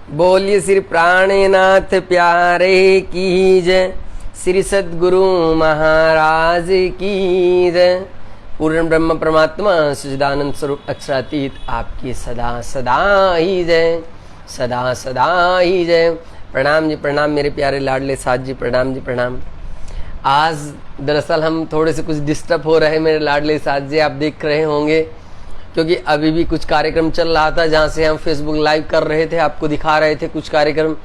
बोलिए श्री प्राणनाथ प्यारे की जय, श्री सद्गुरु महाराज की जय। पूर्ण ब्रह्म परमात्मा सच्चिदानंद स्वरूप अक्षरातीत आपकी सदा सदा ही जय, सदा सदा ही जय। प्रणाम जी प्रणाम मेरे प्यारे लाडले साथ जी, प्रणाम जी प्रणाम। आज दरअसल हम थोड़े से कुछ डिस्टर्ब हो रहे हैं मेरे लाडले साथ जी, आप देख रहे होंगे, क्योंकि अभी भी कुछ कार्यक्रम चल रहा था जहाँ से हम फेसबुक लाइव कर रहे थे, आपको दिखा रहे थे कुछ कार्यक्रम।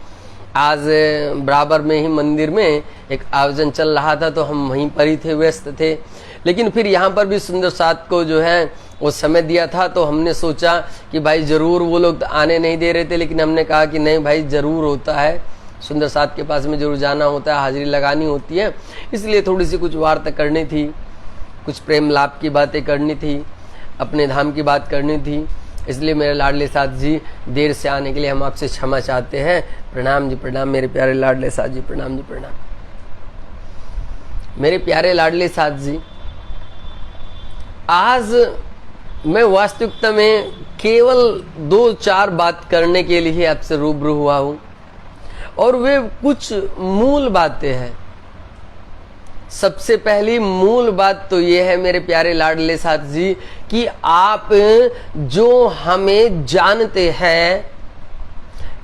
आज बराबर में ही मंदिर में एक आयोजन चल रहा था, तो हम वहीं पर ही थे, व्यस्त थे। लेकिन फिर यहाँ पर भी सुंदर साथ को जो है वो समय दिया था, तो हमने सोचा कि भाई ज़रूर, वो लोग आने नहीं दे रहे थे, लेकिन हमने कहा कि नहीं भाई ज़रूर होता है, सुंदर साथ के पास में जरूर जाना होता है, हाजिरी लगानी होती है। इसलिए थोड़ी सी कुछ वार्ता करनी थी, कुछ प्रेम लाभ की बातें करनी थी, अपने धाम की बात करनी थी। इसलिए मेरे लाडले साथ जी, देर से आने के लिए हम आपसे क्षमा चाहते हैं। प्रणाम जी प्रणाम मेरे प्यारे लाडले साथ जी, प्रणाम जी प्रणाम। मेरे प्यारे लाडले साथ जी, आज मैं वास्तविकता में केवल 2-4 बात करने के लिए आपसे रूबरू हुआ हूँ, और वे कुछ मूल बातें हैं। सबसे पहली मूल बात तो ये है मेरे प्यारे लाडले साथ जी, कि आप जो हमें जानते हैं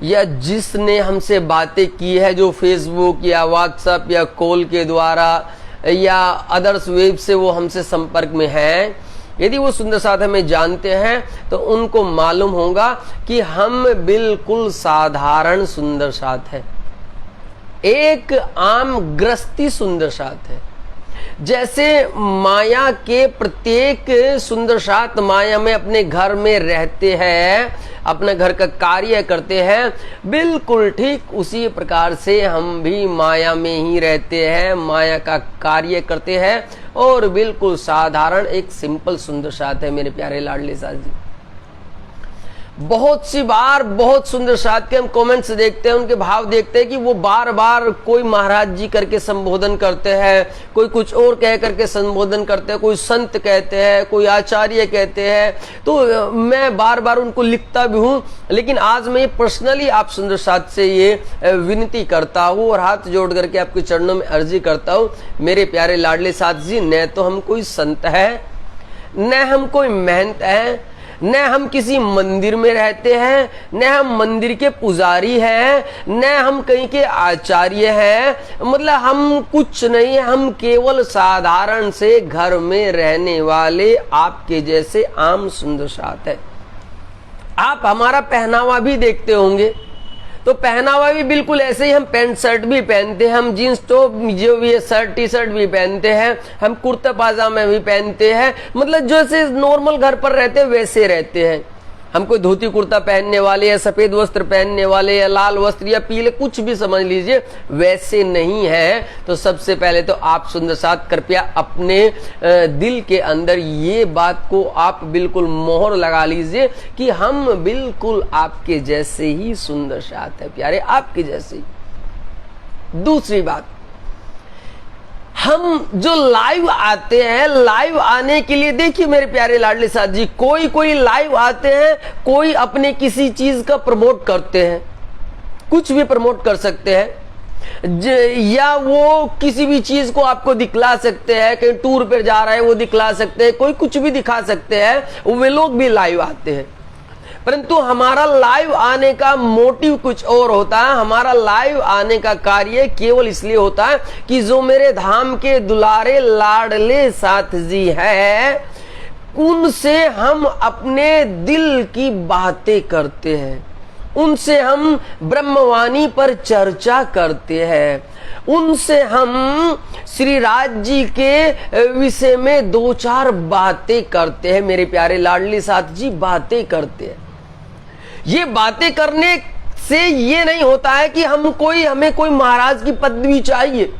या जिसने हमसे बातें की है, जो फेसबुक या व्हाट्सएप या कॉल के द्वारा या अदर्स वेब से वो हमसे संपर्क में हैं, यदि वो सुंदर साथ हमें जानते हैं तो उनको मालूम होगा कि हम बिल्कुल साधारण सुंदर साथ है, एक आम गृहस्थी सुंदर साथ है। जैसे माया के प्रत्येक सुंदर साथ माया में अपने घर में रहते हैं, अपने घर का कार्य करते हैं, बिल्कुल ठीक उसी प्रकार से हम भी माया में ही रहते हैं, माया का कार्य करते हैं, और बिल्कुल साधारण एक सिंपल सुंदर साथ है मेरे प्यारे लाडले साथ जी। बहुत सी बार बहुत सुंदर साथ के हम कमेंट्स देखते हैं, उनके भाव देखते हैं कि वो बार बार कोई महाराज जी करके संबोधन करते हैं, कोई कुछ और कह करके संबोधन करते हैं, कोई संत कहते हैं, कोई आचार्य कहते हैं। तो मैं बार बार उनको लिखता भी हूँ, लेकिन आज मैं पर्सनली आप सुंदर साथ से ये विनती करता हूँ और हाथ जोड़ करके आपके चरणों में अर्जी करता हूँ, मेरे प्यारे लाडले साथ जी, न तो हम कोई संत है, न हम कोई महंत है, न हम किसी मंदिर में रहते हैं, न हम मंदिर के पुजारी हैं, न हम कहीं के आचार्य हैं, मतलब हम कुछ नहीं, हम केवल साधारण से घर में रहने वाले आपके जैसे आम सुंदर साथ है। आप हमारा पहनावा भी देखते होंगे, तो पहनावा भी बिल्कुल ऐसे ही, हम पैंट शर्ट भी पहनते हैं, हम जीन्स टॉप जो भी है शर्ट टी शर्ट भी पहनते हैं, हम कुर्ता पाजामा भी पहनते हैं, मतलब जैसे नॉर्मल घर पर रहते हैं वैसे रहते हैं। हम कोई धोती कुर्ता पहनने वाले या सफेद वस्त्र पहनने वाले या लाल वस्त्र या पीले कुछ भी समझ लीजिए, वैसे नहीं है। तो सबसे पहले तो आप सुंदर साथ कृपया अपने दिल के अंदर ये बात को आप बिल्कुल मोहर लगा लीजिए कि हम बिल्कुल आपके जैसे ही सुंदर साथ है प्यारे, आपके जैसे ही। दूसरी बात, हम जो लाइव आते हैं, लाइव आने के लिए देखिए मेरे प्यारे लाडले साथ जी, कोई लाइव आते हैं, कोई अपने किसी चीज का प्रमोट करते हैं, कुछ भी प्रमोट कर सकते हैं, या वो किसी भी चीज को आपको दिखला सकते हैं, कहीं टूर पर जा रहे हैं वो दिखला सकते हैं, कोई कुछ भी दिखा सकते हैं, वे लोग भी लाइव आते हैं। परंतु हमारा लाइव आने का मोटिव कुछ और होता है। हमारा लाइव आने का कार्य केवल इसलिए होता है कि जो मेरे धाम के दुलारे लाडले साथ जी हैं, उनसे हम अपने दिल की बातें करते हैं, उनसे हम ब्रह्मवाणी पर चर्चा करते हैं, उनसे हम श्री राज जी के विषय में 2-4 बातें करते हैं मेरे प्यारे लाडले साथ जी, बातें करते हैं। ये बातें करने से ये नहीं होता है कि हमें कोई महाराज की पदवी चाहिए,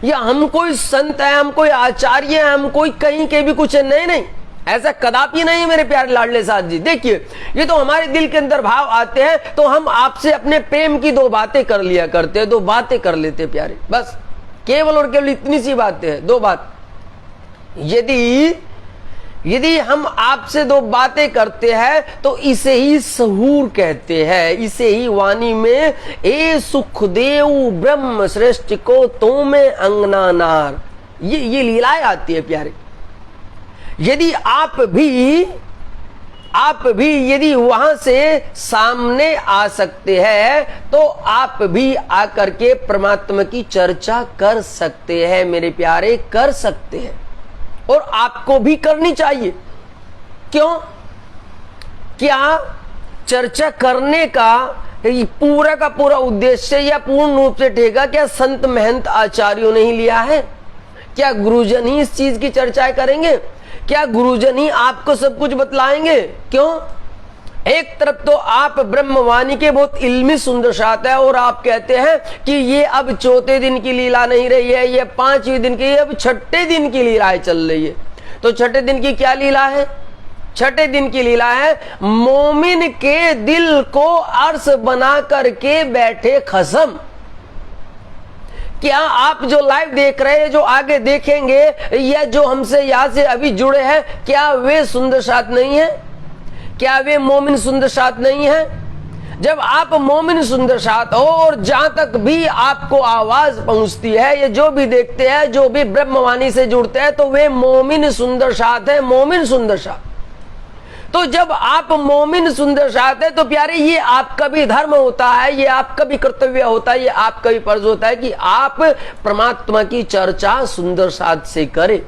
या हम कोई संत है, हम कोई आचार्य है, हम कोई कहीं के भी कुछ है, नहीं, ऐसा कदापि नहीं है मेरे प्यारे लाडले साथ जी। देखिए, ये तो हमारे दिल के अंदर भाव आते हैं, तो हम आपसे अपने प्रेम की 2 बातें कर लिया करते हैं, 2 बातें कर लेते प्यारे, बस केवल और केवल इतनी सी बातें हैं, 2 बात। यदि यदि हम आपसे दो बातें करते हैं तो इसे ही सहूर कहते हैं, इसे ही वाणी में ए सुखदेव ब्रह्म श्रेष्ठ को तो में अंगना नार, ये लीलाएं आती है प्यारे। यदि आप भी यदि वहां से सामने आ सकते हैं तो आप भी आकर के परमात्मा की चर्चा कर सकते हैं मेरे प्यारे, कर सकते हैं, और आपको भी करनी चाहिए। क्यों? क्या चर्चा करने का पूरा का पूरा उद्देश्य या पूर्ण रूप से ठेका क्या संत महंत आचार्यों ने ही लिया है? क्या गुरुजन ही इस चीज की चर्चाएं करेंगे? क्या गुरुजन ही आपको सब कुछ बतलाएंगे? क्यों? एक तरफ तो आप ब्रह्मवाणी के बहुत इल्मी सुंदर शात है और आप कहते हैं कि ये अब चौथे दिन की लीला नहीं रही है, ये 5वें दिन की, अब छठे दिन की लीलाएं चल रही है। तो छठे दिन की क्या लीला है? छठे दिन की लीला है मोमिन के दिल को अर्श बना करके बैठे खसम। क्या आप जो लाइव देख रहे हैं, जो आगे देखेंगे, या जो हमसे यहां से अभी जुड़े हैं, क्या वे सुंदर साथ नहीं है? क्या वे मोमिन सुंदर साथ नहीं है? जब आप मोमिन सुंदर साथ हो और जहां तक भी आपको आवाज पहुंचती है, ये जो भी देखते हैं, जो भी ब्रह्मवाणी से जुड़ते हैं, तो वे मोमिन सुंदर साथ है, मोमिन सुंदर साथ। तो जब आप मोमिन सुंदर साथ है तो प्यारे ये आपका भी धर्म होता है, ये आपका भी कर्तव्य होता है, ये आपका भी फर्ज होता है कि आप परमात्मा की चर्चा सुंदर साथ से करें।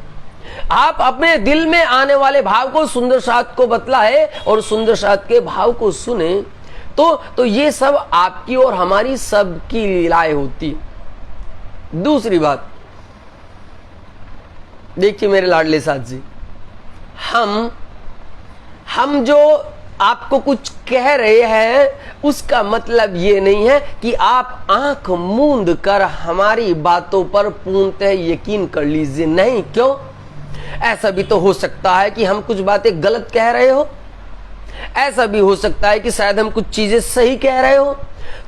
आप अपने दिल में आने वाले भाव को सुंदर साथ को बतलाए और सुंदर साथ के भाव को सुने, तो ये सब आपकी और हमारी सबकी लीलाएं होती। दूसरी बात देखिए मेरे लाडले साथ जी, हम जो आपको कुछ कह रहे हैं उसका मतलब ये नहीं है कि आप आंख मूंद कर हमारी बातों पर पूर्णतः यकीन कर लीजिए। नहीं, क्यों? ऐसा भी तो हो सकता है कि हम कुछ बातें गलत कह रहे हो, ऐसा भी हो सकता है कि शायद हम कुछ चीजें सही कह रहे हो।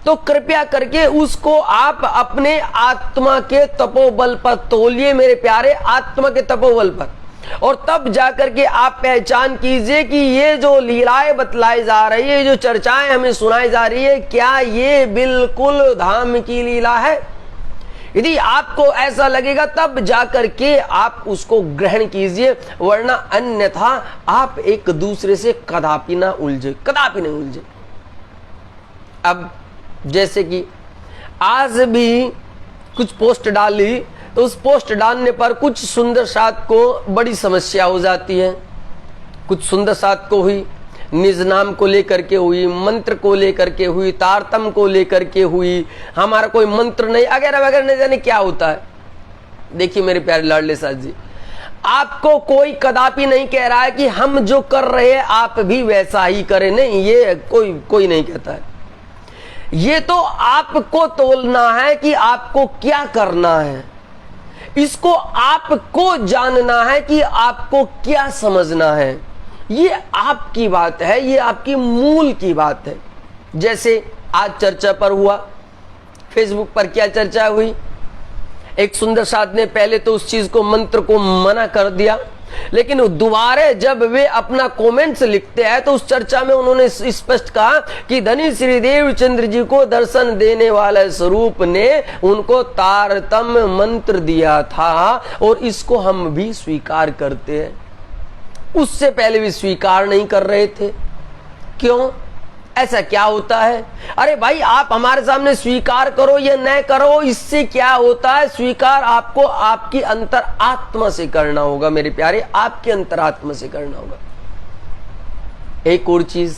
तो कृपया करके उसको आप अपने आत्मा के तपोबल पर तोलिए मेरे प्यारे, आत्मा के तपोबल पर, और तब जाकर के आप पहचान कीजिए कि ये जो लीलाएं बतलाई जा रही है, जो चर्चाएं हमें सुनाई जा रही है, क्या ये बिल्कुल धाम की लीला है? यदि आपको ऐसा लगेगा तब जाकर के आप उसको ग्रहण कीजिए, वरना अन्यथा आप एक दूसरे से कदापि ना उलझे, कदापि नहीं उलझे। अब जैसे कि आज भी कुछ पोस्ट डाली, तो उस पोस्ट डालने पर कुछ सुंदर साथ को बड़ी समस्या हो जाती है। कुछ सुंदर साथ को हुई, निज नाम को लेकर के हुई, मंत्र को लेकर के हुई, तारतम को लेकर के हुई, हमारा कोई मंत्र नहीं, वगैरह वगैरह, नहीं जाने क्या होता है। देखिए मेरे प्यारे लाडले साथ जी, आपको कोई कदापि नहीं कह रहा है कि हम जो कर रहे हैं आप भी वैसा ही करें, नहीं, ये कोई नहीं कहता है। ये तो आपको तोलना है कि आपको क्या करना है, इसको आपको जानना है कि आपको क्या समझना है। ये आपकी बात है, ये आपकी मूल की बात है। जैसे आज चर्चा पर हुआ, फेसबुक पर क्या चर्चा हुई, एक सुंदर साथ ने पहले तो उस चीज को, मंत्र को मना कर दिया, लेकिन दोबारा जब वे अपना कमेंट्स लिखते हैं तो उस चर्चा में उन्होंने स्पष्ट कहा कि धनी श्री देवचंद्र जी को दर्शन देने वाले स्वरूप ने उनको तारतम मंत्र दिया था और इसको हम भी स्वीकार करते हैं। उससे पहले भी स्वीकार नहीं कर रहे थे। क्यों? ऐसा क्या होता है? अरे भाई, आप हमारे सामने स्वीकार करो या न करो, इससे क्या होता है? स्वीकार आपको आपकी अंतर आत्मा से करना होगा मेरे प्यारे, आपके अंतरात्मा से करना होगा। एक और चीज,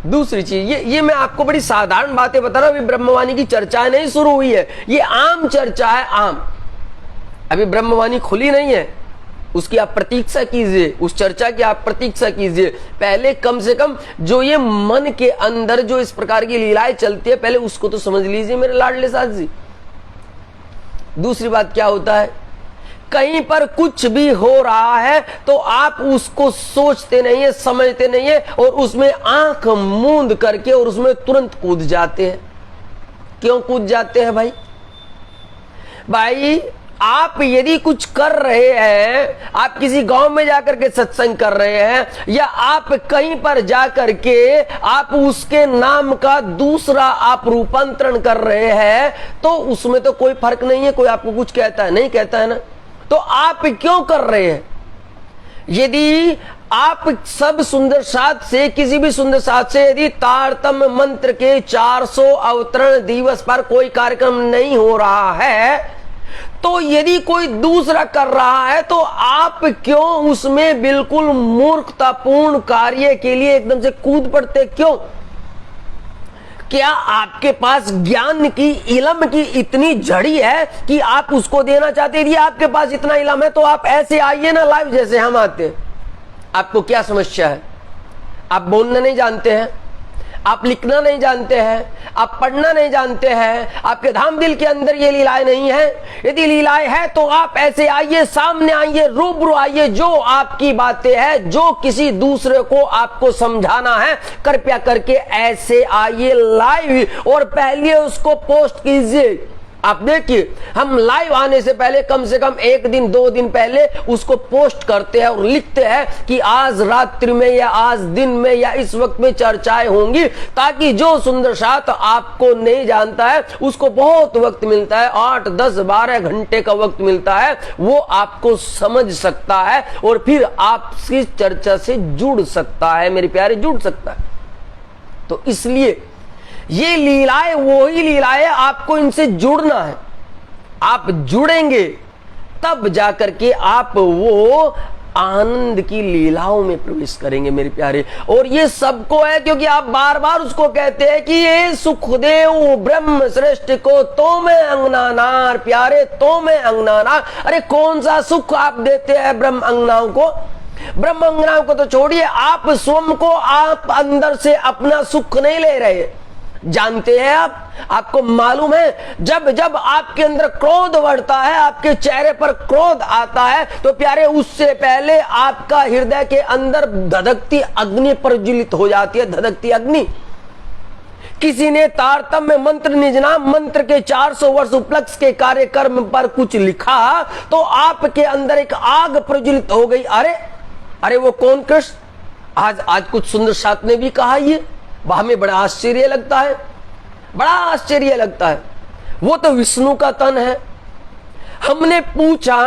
दूसरी चीज, ये मैं आपको बड़ी साधारण बातें बता रहा हूं। अभी ब्रह्मवाणी की चर्चा नहीं शुरू हुई है, ये आम चर्चा है, आम। अभी ब्रह्मवाणी खुली नहीं है, उसकी आप प्रतीक्षा कीजिए, उस चर्चा की आप प्रतीक्षा कीजिए। पहले कम से कम जो ये मन के अंदर जो इस प्रकार की लीलाएं चलती है, पहले उसको तो समझ लीजिए मेरे लाडले साथ जी। दूसरी बात क्या होता है, कहीं पर कुछ भी हो रहा है तो आप उसको सोचते नहीं है, समझते नहीं है, और उसमें आंख मूंद करके और उसमें तुरंत कूद जाते हैं। क्यों कूद जाते हैं भाई? आप यदि कुछ कर रहे हैं, आप किसी गांव में जाकर के सत्संग कर रहे हैं या आप कहीं पर जाकर के आप उसके नाम का दूसरा आप रूपांतरण कर रहे हैं, तो उसमें तो कोई फर्क नहीं है। कोई आपको कुछ कहता है? नहीं कहता है ना। तो आप क्यों कर रहे हैं? यदि आप सब सुंदर साथ से, किसी भी सुंदर साथ से यदि तारतम्य मंत्र के 400 अवतरण दिवस पर कोई कार्यक्रम नहीं हो रहा है, तो यदि कोई दूसरा कर रहा है, तो आप क्यों उसमें बिल्कुल मूर्खतापूर्ण कार्य के लिए एकदम से कूद पड़ते? क्यों? क्या आपके पास ज्ञान की, इलम की इतनी झड़ी है कि आप उसको देना चाहते? यदि आपके पास इतना इलम है तो आप ऐसे आइए ना लाइव जैसे हम आते। आपको क्या समस्या है? आप बोलना नहीं जानते हैं, आप लिखना नहीं जानते हैं, आप पढ़ना नहीं जानते हैं, आपके धाम दिल के अंदर ये लीलाएं नहीं है। यदि लीलाएं है तो आप ऐसे आइए, सामने आइए, रूबरू आइए। जो आपकी बातें हैं, जो किसी दूसरे को आपको समझाना है, कृपया करके ऐसे आइए लाइव और पहले उसको पोस्ट कीजिए। आप देखिए, हम लाइव आने से पहले कम से कम 1 दिन 2 दिन पहले उसको पोस्ट करते हैं और लिखते हैं कि आज रात्रि में या आज दिन में या इस वक्त में चर्चाएं होंगी, ताकि जो सुंदर साथ आपको नहीं जानता है उसको बहुत वक्त मिलता है, 8, 10, 12 घंटे का वक्त मिलता है, वो आपको समझ सकता है और फिर आपकी चर्चा से जुड़ सकता है। मेरे प्यारे, जुड़ सकता है। तो इसलिए ये लीलाएं वही लीलाएं, आपको इनसे जुड़ना है। आप जुड़ेंगे तब जाकर के आप वो आनंद की लीलाओं में प्रवेश करेंगे मेरे प्यारे। और ये सबको है, क्योंकि आप बार बार उसको कहते हैं कि ये सुखदेव ब्रह्म श्रेष्ठ को तो मैं अंगनानार, प्यारे तो मैं अंगनानार। अरे कौन सा सुख आप देते हैं ब्रह्म अंगनाओं को? ब्रह्म अंगनाओं को तो छोड़िए, आप स्वयं को, आप अंदर से अपना सुख नहीं ले रहे। जानते हैं आपको मालूम है, जब जब आपके अंदर क्रोध बढ़ता है, आपके चेहरे पर क्रोध आता है, तो प्यारे उससे पहले आपका हृदय के अंदर धधकती अग्नि प्रज्वलित हो जाती है। धधकती अग्नि। किसी ने तारतम्य मंत्र निजनाम मंत्र के 400 वर्ष उपलक्ष्य के कार्यक्रम पर कुछ लिखा, तो आपके अंदर एक आग प्रज्वलित हो गई। अरे वो कौन कृष्ण? आज कुछ सुंदर साथ ने भी कहा ये, हमें बड़ा आश्चर्य लगता है, बड़ा आश्चर्य लगता है। वो तो विष्णु का तन है। हमने पूछा,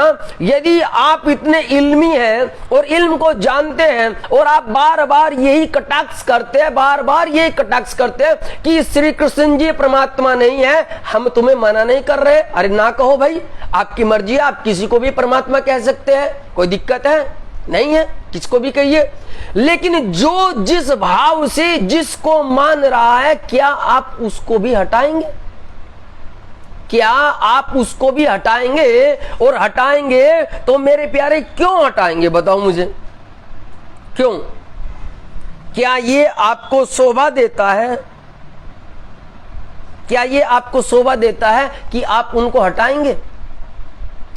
यदि आप इतने इल्मी हैं और इल्म को जानते हैं और आप बार बार यही कटाक्ष करते हैं, बार बार यही कटाक्ष करते हैं कि श्री कृष्ण जी परमात्मा नहीं है, हम तुम्हें मना नहीं कर रहे। अरे ना कहो भाई, आपकी मर्जी है, आप किसी को भी परमात्मा कह सकते हैं, कोई दिक्कत है नहीं है, किसको भी कहिए। लेकिन जो जिस भाव से जिसको मान रहा है, क्या आप उसको भी हटाएंगे? क्या आप उसको भी हटाएंगे? और हटाएंगे तो मेरे प्यारे क्यों हटाएंगे? बताओ मुझे, क्यों? क्या ये आपको शोभा देता है? क्या ये आपको शोभा देता है कि आप उनको हटाएंगे?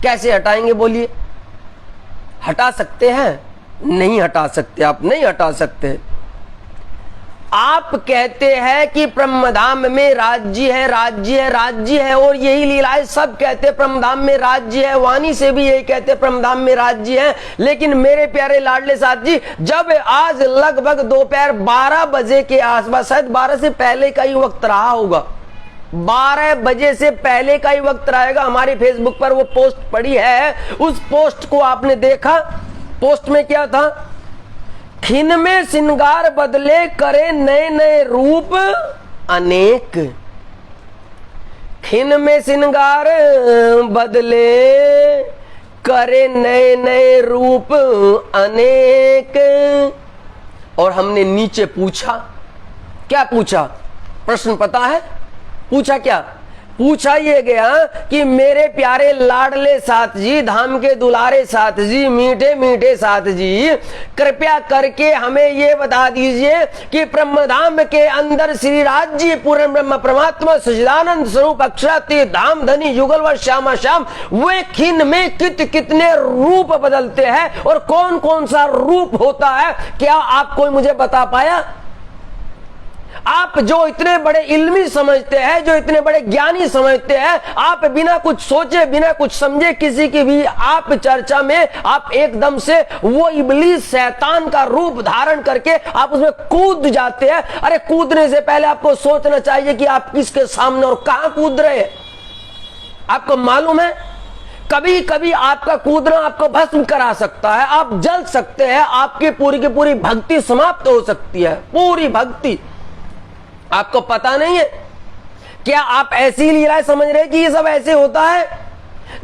कैसे हटाएंगे बोलिए? हटा सकते हैं? नहीं हटा सकते, आप नहीं हटा सकते। आप कहते हैं कि ब्रह्मधाम में राज्य है, राज्य है, राज्य है, और यही लीलाएं सब कहते हैं ब्रह्मधाम में राज्य है, वाणी से भी यही कहते हैं ब्रह्मधाम में राज्य है। लेकिन मेरे प्यारे लाडले साथ जी, जब आज लगभग दोपहर 12 बजे के आसपास, शायद 12 से पहले का ही वक्त रहा होगा, 12 बजे से पहले का ही वक्त रहेगा, हमारे फेसबुक पर वो पोस्ट पड़ी है। उस पोस्ट को आपने देखा? पोस्ट में क्या था? खिन में श्रृंगार बदले, करे नए नए रूप अनेक। खिन में श्रृंगार बदले, करे नए नए रूप अनेक। और हमने नीचे पूछा, क्या पूछा? प्रश्न पता है? पूछा क्या? पूछा ये गया कि मेरे प्यारे लाडले साथ जी, धाम के दुलारे साथ जी, मीठे मीठे साथ जी, कृपया करके हमें ये बता दीजिए कि ब्रह्मधाम के अंदर श्री राज्य पूर्ण ब्रह्म परमात्मा सच्चिदानंद स्वरूप अक्षरातीत धाम धनी युगल व श्यामा श्याम, वे खिन में कितने रूप बदलते हैं और कौन कौन सा रूप होता है? क्या आप कोई मुझे बता पाया? आप जो इतने बड़े इल्मी समझते हैं, जो इतने बड़े ज्ञानी समझते हैं, आप बिना कुछ सोचे, बिना कुछ समझे किसी की भी आप चर्चा में आप एकदम से वो इब्लीस शैतान का रूप धारण करके आप उसमें कूद जाते हैं। अरे कूदने से पहले आपको सोचना चाहिए कि आप किसके सामने और कहां कूद रहे हैं। आपको मालूम है कभी कभी आपका कूदना आपको भस्म करा सकता है, आप जल सकते हैं, आपकी पूरी की पूरी भक्ति समाप्त हो सकती है, पूरी भक्ति। आपको पता नहीं है क्या आप ऐसी लीलाएं समझ रहे कि ये सब ऐसे होता है?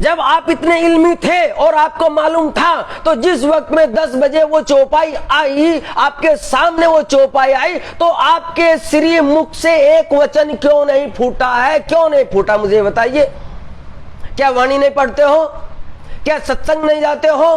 जब आप इतने इल्मी थे और आपको मालूम था तो जिस वक्त में 10 बजे वो चौपाई आई, आपके सामने वो चौपाई आई, तो आपके श्री मुख से एक वचन क्यों नहीं फूटा है? क्यों नहीं फूटा मुझे बताइए। क्या वाणी नहीं पढ़ते हो? क्या सत्संग नहीं जाते हो?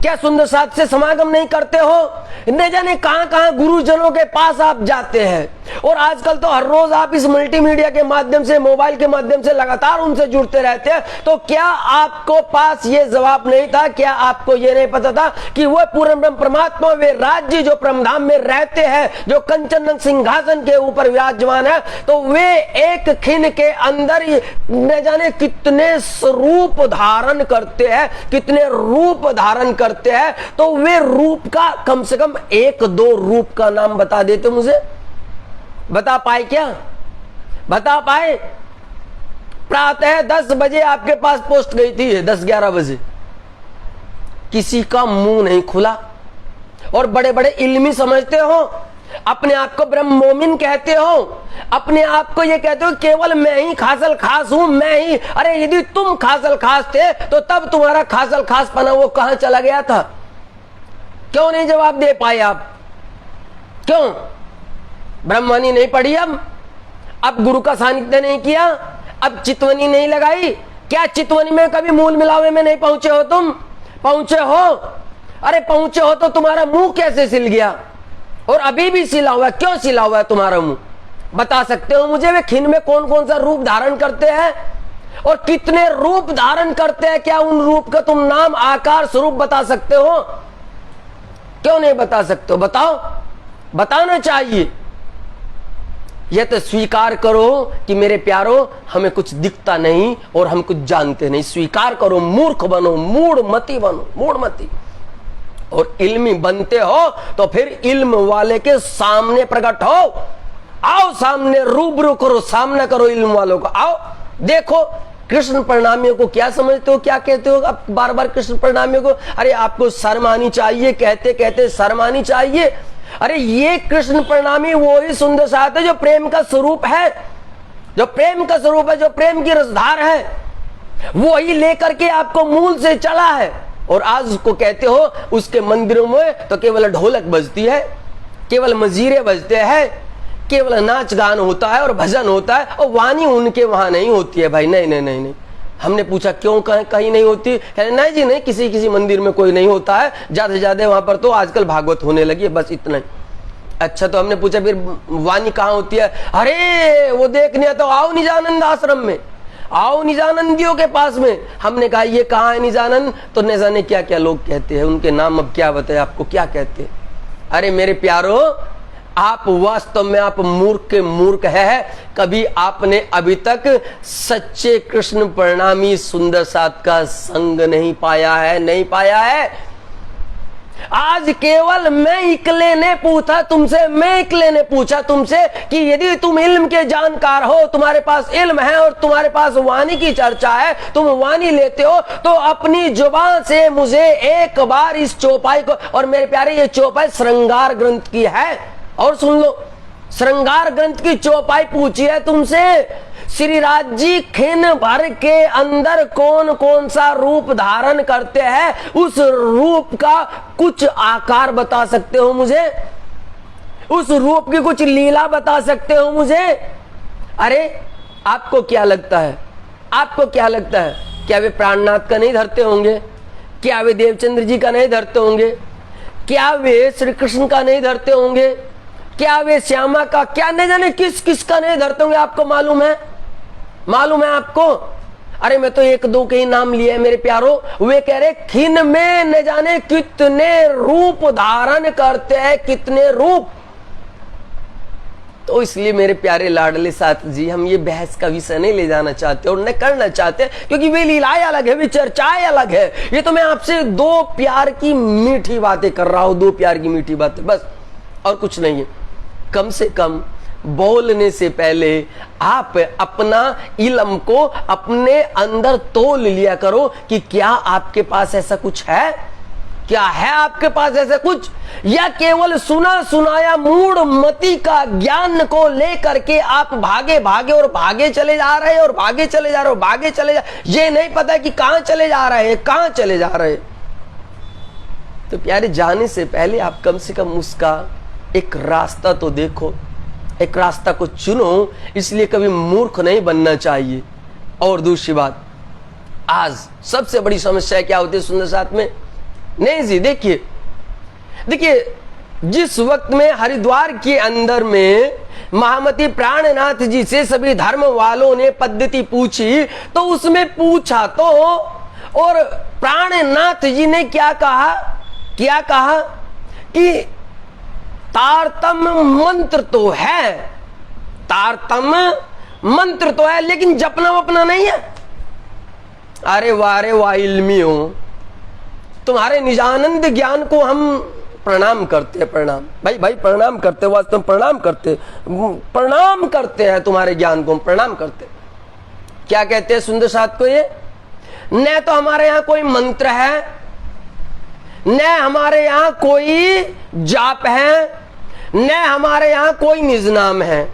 क्या सुंदर साथ से समागम नहीं करते हो? न जाने कहां कहां गुरुजनों के पास आप जाते हैं। और आजकल तो हर रोज आप इस मल्टीमीडिया के माध्यम से, मोबाइल के माध्यम से लगातार उनसे जुड़ते रहते हैं। तो क्या आपको पास ये जवाब नहीं था? क्या आपको ये नहीं पता था कि वो पूर्ण ब्रह्म परमात्मा, वे राज्य जो परमधाम में रहते हैं, जो कंचन सिंहासन के ऊपर विराजमान है, तो वे एक खिन के अंदर ही न जाने कितने स्वरूप धारण करते हैं, कितने रूप धारण करते हैं। तो वे रूप का कम से कम 1-2 रूप का नाम बता देते मुझे। बता पाए क्या? बता पाए? प्रातः 10 बजे आपके पास पोस्ट गई थी, 10-11 बजे, किसी का मुंह नहीं खुला। और बड़े बड़े इल्मी समझते हो, अपने आप को ब्रह्म मोमिन कहते हो, अपने आप को ये कहते हो केवल मैं ही खासल खास हूं, मैं ही। अरे यदि तुम खासल खास थे तो तब तुम्हारा खासल खास पना वो कहां चला गया था? क्यों नहीं जवाब दे पाए आप? क्यों? ब्रह्मवाणी नहीं पढ़ी, अब गुरु का सानिध्य नहीं किया, अब चितवनी नहीं लगाई। क्या चितवनी में कभी मूल मिलावे में नहीं पहुंचे हो? तुम पहुंचे हो? अरे पहुंचे हो तो तुम्हारा मुंह कैसे सिल गया? और अभी भी सिला हुआ है। क्यों सिला हुआ है तुम्हारा मुंह? बता सकते हो मुझे वे खिन में कौन कौन सा रूप धारण करते हैं और कितने रूप धारण करते हैं? क्या उन रूप का तुम नाम, आकार, स्वरूप बता सकते हो? क्यों नहीं बता सकते हो? बताओ, बताना चाहिए। यह तो स्वीकार करो कि मेरे प्यारो हमें कुछ दिखता नहीं और हम कुछ जानते नहीं। स्वीकार करो, मूर्ख बनो, मूढ़मती बनो, मूढ़मती। और इल्मी बनते हो तो फिर इल्म वाले के सामने प्रकट हो, आओ सामने, रूबरू करो, सामना करो इल्म वालों को। आओ देखो कृष्ण प्रणामियों को क्या समझते हो, क्या कहते हो आप बार बार कृष्ण प्रणामियों को? अरे आपको शर्म आनी चाहिए, कहते कहते शर्म आनी चाहिए। अरे ये कृष्ण प्रणामी वो ही सुंदर साथ है जो प्रेम का स्वरूप है, जो प्रेम का स्वरूप है, जो प्रेम की रसधार है, वो ही लेकर के आपको मूल से चला है। और आज उसको कहते हो उसके मंदिरों में तो केवल ढोलक बजती है, केवल मजीरे बजते हैं, केवल नाच गान होता है और भजन होता है, और वाणी उनके वहां नहीं होती है। भाई नहीं नहीं नहीं नहीं। हमने पूछा क्यों कहीं नहीं होती? नहीं जी नहीं, किसी किसी मंदिर में कोई नहीं होता है, ज्यादा से ज्यादा वहां पर तो आजकल भागवत होने लगी है, बस इतना ही। अच्छा तो हमने पूछा फिर वाणी कहाँ होती है? अरे वो देखने तो आओ निजानंद आश्रम में, आओ निजानंदियों के पास में। हमने कहा ये कहाँ है निजानंद? तो न जाने क्या क्या लोग कहते हैं, उनके नाम अब क्या बताए आपको, क्या कहते हैं। अरे मेरे प्यारो, आप वास्तव में आप मूर्ख के मूर्ख है। कभी आपने अभी तक सच्चे कृष्ण प्रणामी सुंदर साथ का संग नहीं पाया है, नहीं पाया है। आज केवल मैं इकले ने पूछा तुमसे, मैं इकले ने पूछा तुमसे कि यदि तुम इल्म के जानकार हो, तुम्हारे पास इल्म है और तुम्हारे पास वाणी की चर्चा है, तुम वाणी लेते हो, तो अपनी जुबान से मुझे एक बार इस चौपाई को, और मेरे प्यारे ये चौपाई श्रृंगार ग्रंथ की है, और सुन लो, श्रृंगार ग्रंथ की चौपाई पूछी है तुमसे, श्री राज जी खिन भर के अंदर कौन कौन सा रूप धारण करते हैं, उस रूप का कुछ आकार बता सकते हो मुझे? उस रूप की कुछ लीला बता सकते हो मुझे? अरे आपको क्या लगता है, आपको क्या लगता है, क्या वे प्राणनाथ का नहीं धरते होंगे? क्या वे देवचंद्र जी का नहीं धरते होंगे? क्या वे श्री कृष्ण का नहीं धरते होंगे? क्या वे श्यामा का, क्या नहीं जाने किस किस का नहीं धरते होंगे? आपको मालूम है? मालूम है आपको? अरे मैं तो 1-2 के ही नाम लिए मेरे प्यारो। वे कह रहे खिन में न जाने कितने रूप धारण करते हैं, कितने रूप। तो इसलिए मेरे प्यारे लाडले साथ जी, हम ये बहस का विषय नहीं ले जाना चाहते और न करना चाहते, क्योंकि वे लीलाएं अलग है, वे चर्चाएं अलग है। ये तो मैं आपसे दो प्यार की मीठी बातें कर रहा हूं, दो प्यार की मीठी बातें, बस, और कुछ नहीं है। कम से कम बोलने से पहले आप अपना इल्म को अपने अंदर तोल लिया करो कि क्या आपके पास ऐसा कुछ है, क्या है आपके पास ऐसा कुछ, या केवल सुना सुनाया मूढ़ मति का ज्ञान को लेकर के आप भागे भागे और भागे चले जा रहे हैं और भागे चले जा रहे हो, भागे चले जा, ये नहीं पता कि कहां चले जा रहे हैं, कहां चले जा रहे हैं। तो प्यारे, जाने से पहले आप कम से कम उसका एक रास्ता तो देखो, एक रास्ता को चुनो, इसलिए कभी मूर्ख नहीं बनना चाहिए। और दूसरी बात, आज सबसे बड़ी समस्या क्या होती है सुंदर साथ में? नहीं जी, देखिए जिस वक्त में हरिद्वार के अंदर में महामती प्राणनाथ जी से सभी धर्म वालों ने पद्धति पूछी, तो उसमें पूछा तो, और प्राणनाथ जी ने क्या कहा कि तारतम मंत्र तो है, तारतम मंत्र तो है, लेकिन जपना वपना नहीं है। अरे वाह इल्मी हो, तुम्हारे निजानंद ज्ञान को हम प्रणाम करते हैं, प्रणाम भाई प्रणाम करते, वास्तव में प्रणाम करते हैं, तुम्हारे ज्ञान को हम प्रणाम करते। क्या कहते हैं सुंदर साथ को? ये न तो हमारे यहाँ कोई मंत्र है, न हमारे यहाँ कोई जाप है, न हमारे यहाँ कोई निजनाम है।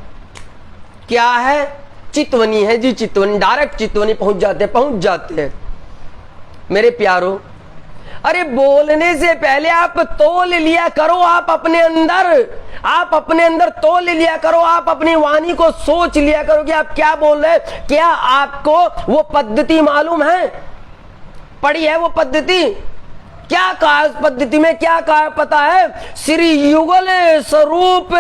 क्या है? चितवनी है जी, चितवनी, डायरेक्ट चितवनी पहुंच जाते हैं। मेरे प्यारो, अरे बोलने से पहले आप तोल लिया करो, आप अपने अंदर तोल लिया करो, आप अपनी वाणी को सोच लिया करो कि आप क्या बोल रहे हैं। क्या आपको वो पद्धति मालूम है? पढ़ी है वो पद्धति? क्या कहा उस पद्धति में? क्या कहा पता है? श्री युगल स्वरूप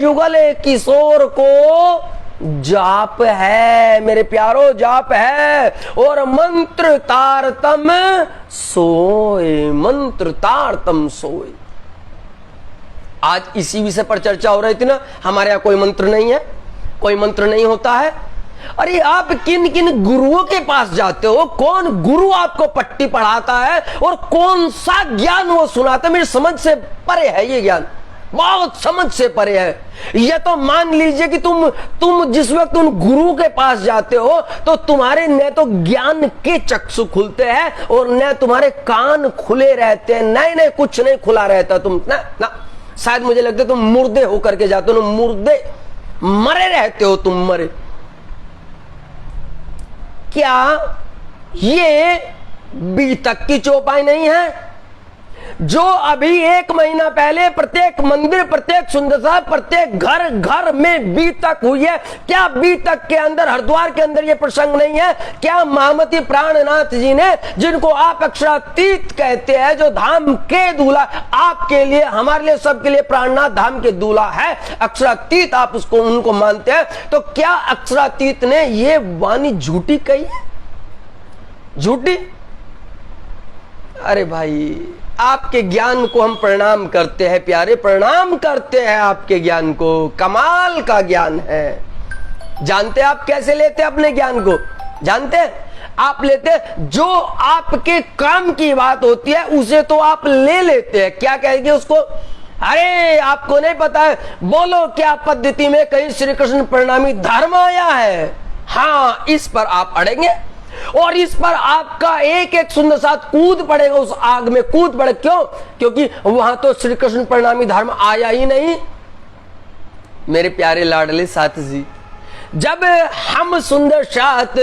युगल किशोर को जाप है मेरे प्यारो, जाप है। और मंत्र तारतम सोए, मंत्र तारतम सोए। आज इसी विषय पर चर्चा हो रही थी ना, हमारे यहाँ कोई मंत्र नहीं है, कोई मंत्र नहीं होता है। अरे आप किन किन गुरुओं के पास जाते हो? कौन गुरु आपको पट्टी पढ़ाता है और कौन सा ज्ञान वो सुनाता है? मेरी समझ से परे है ये ज्ञान, बहुत समझ से परे है। ये तो मान लीजिए कि तुम जिस वक्त उन गुरु के पास जाते हो तो तुम्हारे न तो ज्ञान के चक्षु खुलते हैं और न तुम्हारे कान खुले रहते हैं। नहीं, कुछ नहीं खुला रहता। तुम ना शायद मुझे लगता है तुम मुर्दे होकर के जाते हो, मुर्दे, मरे रहते हो तुम, मरे। क्या ये बीतक की चौपाई नहीं है जो अभी 1 महीना पहले प्रत्येक मंदिर, प्रत्येक सुंदरसा, प्रत्येक घर में बीतक हुई है? क्या बीतक के अंदर, हरिद्वार के अंदर ये प्रसंग नहीं है? क्या महामती प्राणनाथ जी ने, जिनको आप अक्षरातीत कहते हैं, जो धाम के दूल्हा, आपके लिए, हमारे लिए, सबके लिए प्राणनाथ धाम के दूल्हा है, अक्षरातीत आप उसको, उनको मानते हैं, तो क्या अक्षरातीत ने ये वाणी झूठी कही है? झूठी? अरे भाई, आपके ज्ञान को हम प्रणाम करते हैं प्यारे, प्रणाम करते हैं आपके ज्ञान को। कमाल का ज्ञान है। जानते हैं आप कैसे लेते हैं अपने ज्ञान को? जानते हैं आप लेते हैं, जो आपके काम की बात होती है उसे तो आप ले लेते हैं। क्या कहेंगे उसको? अरे आपको नहीं पता है, बोलो क्या पद्धति में कहीं श्री कृष्ण परिणामी धर्म आया है? हाँ, इस पर आप अड़ेंगे और इस पर आपका एक एक सुंदर साथ कूद पड़ेगा, उस आग में कूद पड़े। क्यों? क्योंकि वहां तो श्री कृष्ण परिणामी धर्म आया ही नहीं। मेरे प्यारे लाडले साथ जी, जब हम सुंदर साथ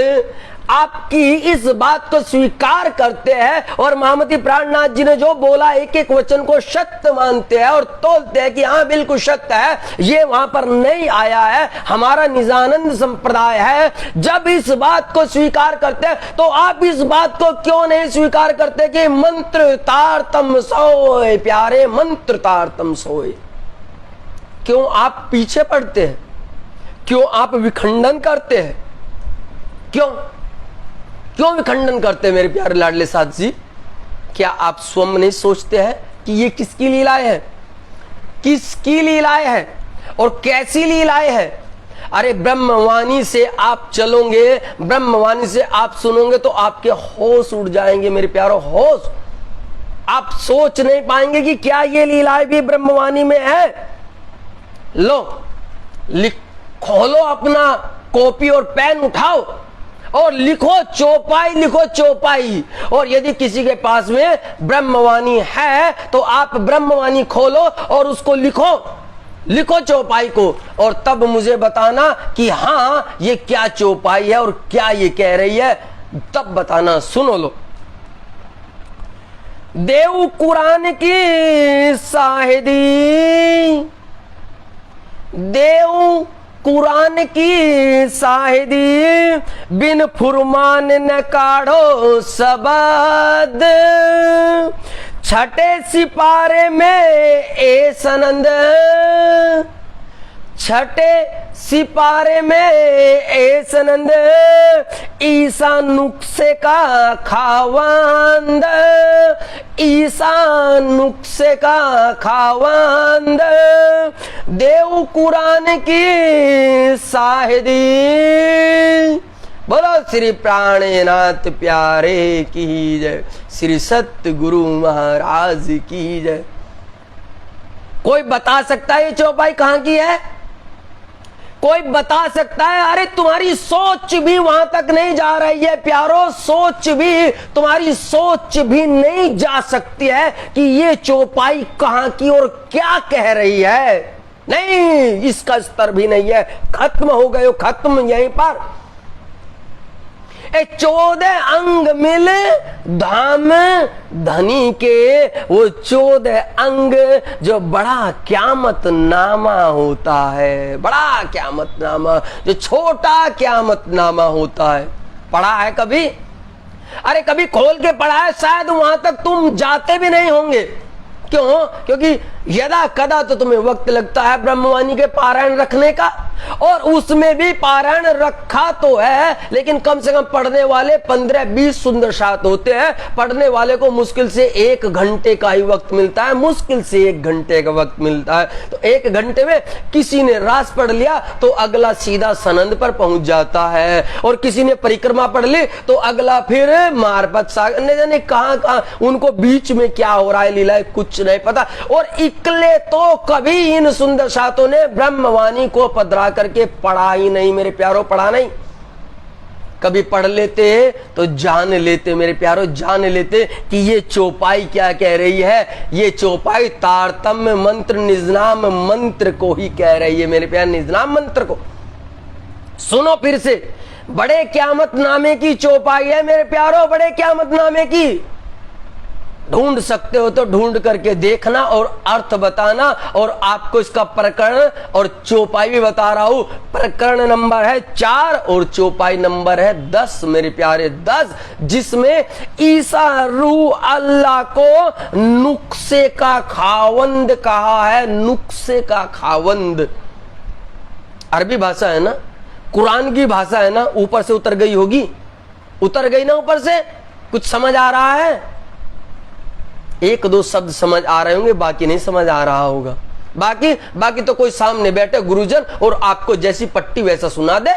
आपकी इस बात को स्वीकार करते हैं और महामती प्राणनाथ जी ने जो बोला एक एक वचन को सत्य मानते हैं और तोलते हैं कि हाँ बिल्कुल सत्य है, ये वहां पर नहीं आया है, हमारा निजानंद संप्रदाय है, जब इस बात को स्वीकार करते हैं तो आप इस बात को क्यों नहीं स्वीकार करते कि मंत्र तारतम सोए? प्यारे, मंत्र तारतम सोए। क्यों आप पीछे पड़ते हैं? क्यों आप विखंडन करते हैं? क्यों विखंडन करते हैं मेरे प्यारे लाडले साथ जी? क्या आप स्वयं नहीं सोचते हैं कि ये किसकी लीलाएं हैं? किसकी लीलाएं हैं? और कैसी लीलाएं हैं। अरे ब्रह्मवाणी से आप चलोगे, ब्रह्मवाणी से आप सुनोगे तो आपके होश उड़ जाएंगे मेरे प्यारो, होश। आप सोच नहीं पाएंगे कि क्या ये लीलाएं भी ब्रह्मवाणी में है। लो खोलो अपना कॉपी और पेन उठाओ और लिखो चौपाई, लिखो चौपाई। और यदि किसी के पास में ब्रह्मवाणी है तो आप ब्रह्मवाणी खोलो और उसको लिखो, लिखो चौपाई को, और तब मुझे बताना कि हाँ ये क्या चौपाई है और क्या ये कह रही है, तब बताना। सुनो लो, देव कुरान की साहिदी, देव कुरान की साहिदी, बिन फुरमान न काढ़ो सबद, छठे सिपारे में ए सनंद, छठे सिपारे में ए सनंद, ईसा नुक्से का खावंद, ईसा नुक्से का खावंद, देव कुरान की साहिदी। बोलो श्री प्राणनाथ प्यारे की जय, श्री सत्य गुरु महाराज की जय। कोई बता सकता है ये चौपाई कहां की है? कोई बता सकता है? अरे तुम्हारी सोच भी वहां तक नहीं जा रही है प्यारो, सोच भी, तुम्हारी सोच भी नहीं जा सकती है कि ये चौपाई कहां की और क्या कह रही है। नहीं, इसका स्तर भी नहीं है, खत्म हो गए हो, खत्म यहीं पर। 14 अंग मिल धाम धनी के, वो 14 अंग जो बड़ा क्यामत नामा होता है, बड़ा क्यामत नामा, जो छोटा क्यामत नामा होता है। पढ़ा है कभी? अरे कभी खोल के पढ़ा है? शायद वहां तक तुम जाते भी नहीं होंगे। क्यों? क्योंकि यदा कदा तो तुम्हें वक्त लगता है ब्रह्मवाणी के पारायण रखने का, और उसमें भी पारायण रखा तो है, लेकिन कम से कम पढ़ने वाले 15-20 सुंदर साथ होते हैं। पढ़ने वाले को मुश्किल से 1 घंटे का ही वक्त मिलता है, मुश्किल से 1 घंटे का वक्त मिलता है। तो 1 घंटे में किसी ने रास पढ़ लिया तो अगला सीधा सनंद पर पहुंच जाता है, और किसी ने परिक्रमा पढ़ ली तो अगला फिर मारपत सागर, न जाने कहां उनको बीच में क्या हो रहा है लीला, कुछ नहीं पता। और इकले तो कभी इन सुंदर सातों ने ब्रह्मवाणी को पधरा करके पढ़ा ही नहीं मेरे प्यारों, पढ़ा नहीं। कभी पढ़ लेते तो जान लेते मेरे प्यारों, जान लेते कि ये चौपाई क्या कह रही है। ये चौपाई तारतम्य मंत्र, निजनाम मंत्र को ही कह रही है मेरे प्यार, निजनाम मंत्र को। सुनो फिर से, बड़े क्यामत नामे की चौपाई है मेरे प्यारों, बड़े क्यामत नामे की। ढूंढ सकते हो तो ढूंढ करके देखना और अर्थ बताना, और आपको इसका प्रकरण और चौपाई भी बता रहा हूं। प्रकरण नंबर है 4 और चौपाई नंबर है 10 मेरे प्यारे, 10, जिसमें ईसा रूह अल्लाह को नुक्से का खावंद कहा है, नुक्से का खावंद। अरबी भाषा है ना, कुरान की भाषा है ना, ऊपर से उतर गई होगी, उतर गई ना ऊपर से, कुछ समझ आ रहा है? 1-2 शब्द समझ आ रहे होंगे, बाकी नहीं समझ आ रहा होगा। बाकी तो कोई सामने बैठे गुरुजन और आपको जैसी पट्टी वैसा सुना दे।